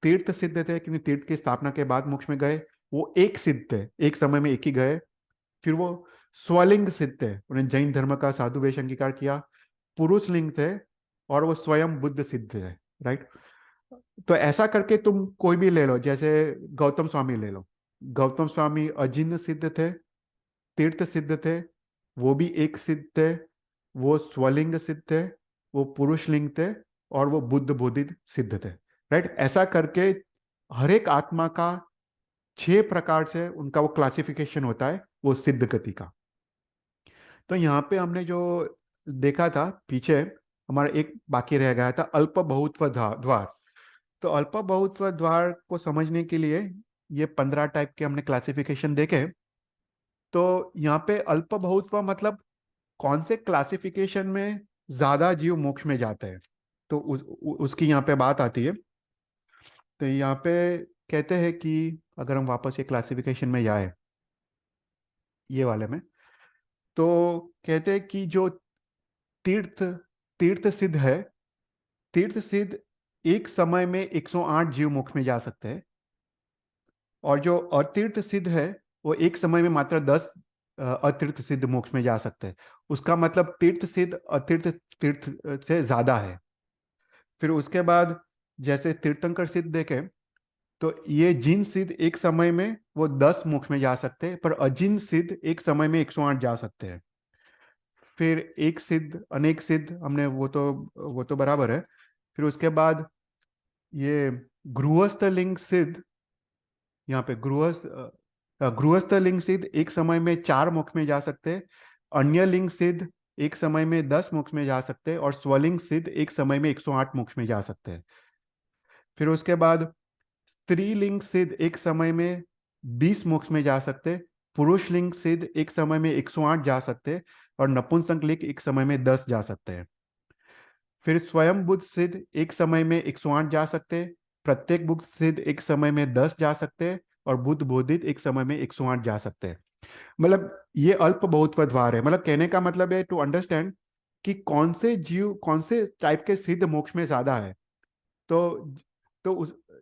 तीर्थ सिद्ध थे क्योंकि तीर्थ की स्थापना के बाद मोक्ष में गए, वो एक सिद्ध थे, एक समय में एक ही गए। फिर वो स्वलिंग सिद्ध थे, उन्हें जैन धर्म का साधु वेश अंगीकार किया। पुरुष लिंग थे, और वो स्वयं बुद्ध सिद्ध थे, राइट। तो ऐसा करके तुम कोई भी ले लो, जैसे गौतम स्वामी ले लो। गौतम स्वामी अजिन सिद्ध थे, तीर्थ सिद्ध थे, वो भी एक सिद्ध थे, वो स्वलिंग सिद्ध थे, वो पुरुष लिंग थे, और वो बुद्ध बोधित सिद्ध थे, राइट। ऐसा करके हर एक आत्मा का 6 प्रकार से उनका वो क्लासिफिकेशन होता है, वो सिद्ध गति का। तो यहाँ पे हमने जो देखा था पीछे, हमारा एक बाकी रह गया था अल्प बहुत्व द्वार। तो अल्प बहुत्व द्वार को समझने के लिए ये 15 टाइप के हमने क्लासिफिकेशन देखे। तो यहाँ पे अल्प बहुत्व मतलब कौन से क्लासिफिकेशन में ज्यादा जीव मोक्ष में जाते हैं, तो उसकी यहाँ पे बात आती है। तो यहाँ पे कहते हैं कि अगर हम वापस ये क्लासिफिकेशन में जाए, ये वाले में, तो कहते हैं कि जो तीर्थ तीर्थ सिद्ध है, तीर्थ सिद्ध एक समय में 108 जीव मोक्ष में जा सकते हैं। और जो अतीर्थ सिद्ध है, वो एक समय में मात्र 10 अतीर्थ सिद्ध मोक्ष में जा सकते हैं। उसका मतलब तीर्थ सिद्ध अतीर्थ तीर्थ से ज्यादा है। फिर उसके बाद जैसे तीर्थंकर सिद्ध देखें, तो ये जिन सिद्ध एक समय में वो 10 मोक्ष में जा सकते हैं, पर अजिन सिद्ध एक समय में 108 जा सकते हैं। फिर एक सिद्ध अनेक सिद्ध हमने वो तो बराबर है। फिर उसके बाद ये गृहस्थ लिंग सिद्ध, यहाँ पे गृहस्थ लिंग सिद्ध एक समय में 4 मोक्ष में जा सकते हैं। अन्य लिंग सिद्ध एक समय में 10 मोक्ष में जा सकते हैं, और स्वलिंग सिद्ध एक समय में 108 मोक्ष में जा सकते हैं। फिर उसके बाद स्त्रीलिंग सिद्ध एक समय में 20 मोक्ष में जा सकते, पुरुष लिंग सिद्ध एक समय में 108 जा सकते, और नपुंसक लिंग एक समय में 10 जा सकते हैं। फिर स्वयं बुद्ध सिद्ध एक समय में 108 जा सकते, प्रत्येक बुद्ध सिद्ध एक समय में 10 जा सकते, और बुद्ध बोधित एक समय में 108 जा सकते हैं। मतलब ये अल्प बहुत्वद्वार है। मतलब कहने का मतलब है टू अंडरस्टैंड कि कौन से जीव कौन से टाइप के सिद्ध मोक्ष में ज्यादा है। तो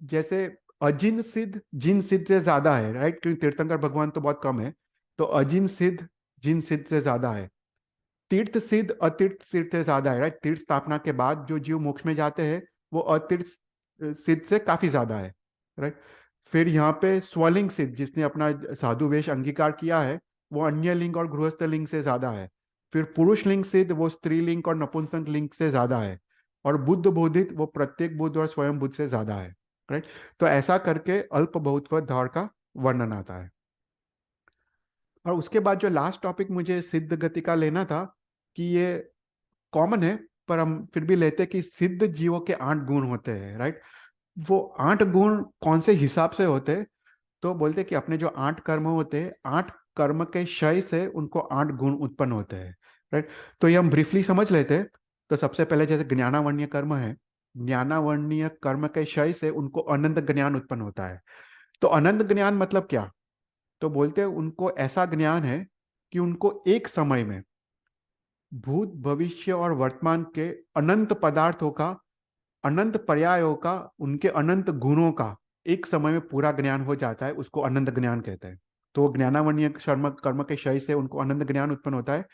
जैसे अजिन सिद्ध जिन सिद्ध से ज्यादा है, राइट, क्योंकि तीर्थंकर भगवान तो बहुत कम है। तो अजिन सिद्ध जिन सिद्ध से ज्यादा है। तीर्थ सिद्ध अतीर्थ सिद्ध से ज्यादा है, राइट। तीर्थ स्थापना के बाद जो जीव मोक्ष में जाते हैं वो अतीर्थ सिद्ध से काफी ज्यादा है, राइट। फिर यहाँ पे स्वलिंग सिद्ध जिसने अपना साधु वेश अंगीकार किया है वो अन्य लिंग और गृहस्थ लिंग से ज्यादा है। फिर पुरुष लिंग सिद्ध वो स्त्रीलिंग और नपुंसक लिंग से ज्यादा है। और बुद्ध बोधित वो प्रत्येक बुद्ध और स्वयं बुद्ध से ज्यादा है, राइट। तो ऐसा करके अल्प बहुत्व धार का वर्णन आता है। और उसके बाद जो लास्ट टॉपिक मुझे सिद्ध गति का लेना था कि ये कॉमन है, पर हम फिर भी लेते हैं कि सिद्ध जीवों के 8 गुण होते हैं, राइट। वो 8 गुण कौन से हिसाब से होते हैं? तो बोलते हैं कि अपने जो 8 कर्म होते हैं, 8 कर्म के क्षय से उनको 8 गुण उत्पन्न होते हैं, राइट। तो ये हम ब्रीफली समझ लेते हैं। तो सबसे पहले जैसे ज्ञानावर्णीय कर्म है, ज्ञानावर्णीय कर्म के क्षय से उनको अनंत ज्ञान उत्पन्न होता है। तो अनंत ज्ञान मतलब क्या? तो बोलते हैं उनको ऐसा ज्ञान है कि उनको एक समय में भूत भविष्य और वर्तमान के अनंत पदार्थों का, अनंत पर्यायों का, उनके अनंत गुणों का एक समय में पूरा ज्ञान हो जाता है। उसको अनंत ज्ञान कहते हैं। तो ज्ञानावर्णीय कर्म कर्म के क्षय से उनको अनंत ज्ञान उत्पन्न होता है।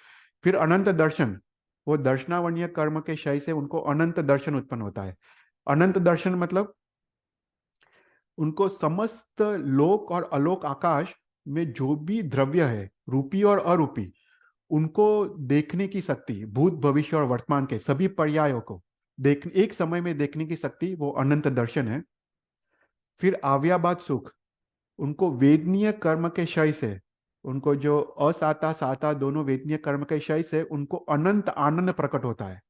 फिर अनंत दर्शन, वो दर्शनावर्णीय कर्म के क्षय से उनको अनंत दर्शन उत्पन्न होता है। अनंत दर्शन मतलब उनको समस्त लोक और अलोक आकाश में जो भी द्रव्य है, रूपी और अरूपी, उनको देखने की शक्ति, भूत भविष्य और वर्तमान के सभी पर्यायों को देख एक समय में देखने की शक्ति, वो अनंत दर्शन है। फिर आव्याबाद सुख, उनको वेदनीय कर्म के क्षय से, उनको जो असाता साता दोनों वेदनीय कर्म के क्षय से उनको अनंत आनंद प्रकट होता है।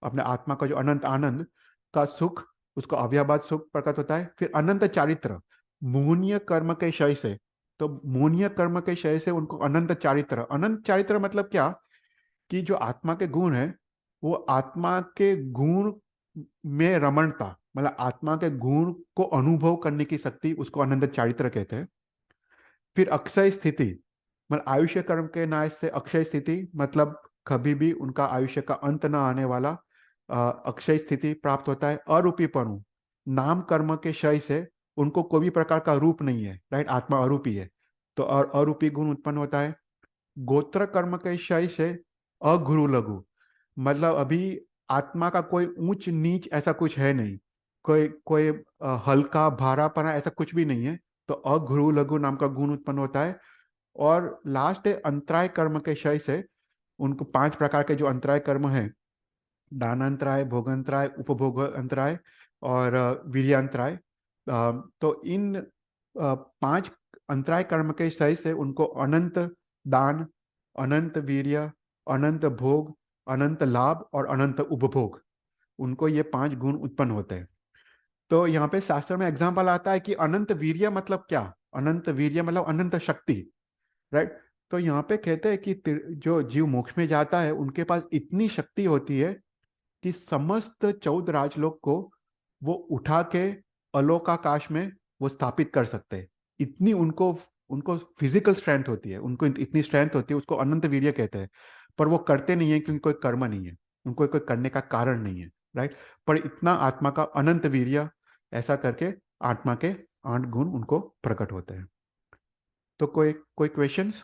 अपने आत्मा का जो अनंत आनंद का सुख, उसको अव्याबाद सुख प्रकट होता है। फिर अनंत चारित्र, मोहनीय कर्म के क्षय से, तो मोहनीय कर्म के क्षय से उनको अनंत चारित्र। अनंत चारित्र मतलब क्या? कि जो आत्मा के गुण है, वो आत्मा के गुण में रमणता, मतलब आत्मा के गुण को अनुभव करने की शक्ति, उसको अनंत चारित्र कहते हैं। फिर अक्षय स्थिति, मतलब आयुष्य कर्म के नाश से अक्षय स्थिति, मतलब कभी भी उनका आयुष्य का अंत न आने वाला अक्षय स्थिति प्राप्त होता है। अरूपीपणु, नाम कर्म के क्षय से उनको कोई भी प्रकार का रूप नहीं है, राइट, आत्मा अरूपी है, तो और अरूपी गुण उत्पन्न होता है। गोत्र कर्म के क्षय से अगुरु लघु, मतलब अभी आत्मा का कोई ऊंच नीच ऐसा कुछ है नहीं, कोई कोई हल्का भारापना ऐसा कुछ भी नहीं है। तो अगुरु लघु नाम का गुण उत्पन्न होता है। और लास्ट है अंतराय कर्म के क्षय से उनको 5 प्रकार के जो अंतराय कर्म है, दानांतराय, भोगांतराय, उपभोग अंतराय और वीर्यांतराय। तो इन 5 अंतराय कर्म के क्षय से उनको अनंत दान, अनंत वीर्य, अनंत भोग, अनंत लाभ और अनंत उपभोग, उनको ये 5 गुण उत्पन्न होते हैं। तो यहाँ पे शास्त्र में एग्जाम्पल आता है कि अनंत वीर्य मतलब क्या? अनंत वीर्य मतलब अनंत शक्ति, राइट। तो यहाँ पे कहते हैं कि जो जीव मोक्ष में जाता है उनके पास इतनी शक्ति होती है कि समस्त 14 राजलोक को वो उठा के अलोकाकाश में वो स्थापित कर सकते हैं। इतनी उनको उनको फिजिकल स्ट्रेंथ होती है, उनको इतनी स्ट्रेंथ होती है, उसको अनंत वीर्य कहते हैं। पर वो करते नहीं है क्योंकि कोई कर्म नहीं है, उनको कोई करने का कारण नहीं है, राइट। पर इतना आत्मा का अनंत वीर्य, ऐसा करके आत्मा के 8 गुण उनको प्रकट होते हैं। तो कोई कोई क्वेश्चंस?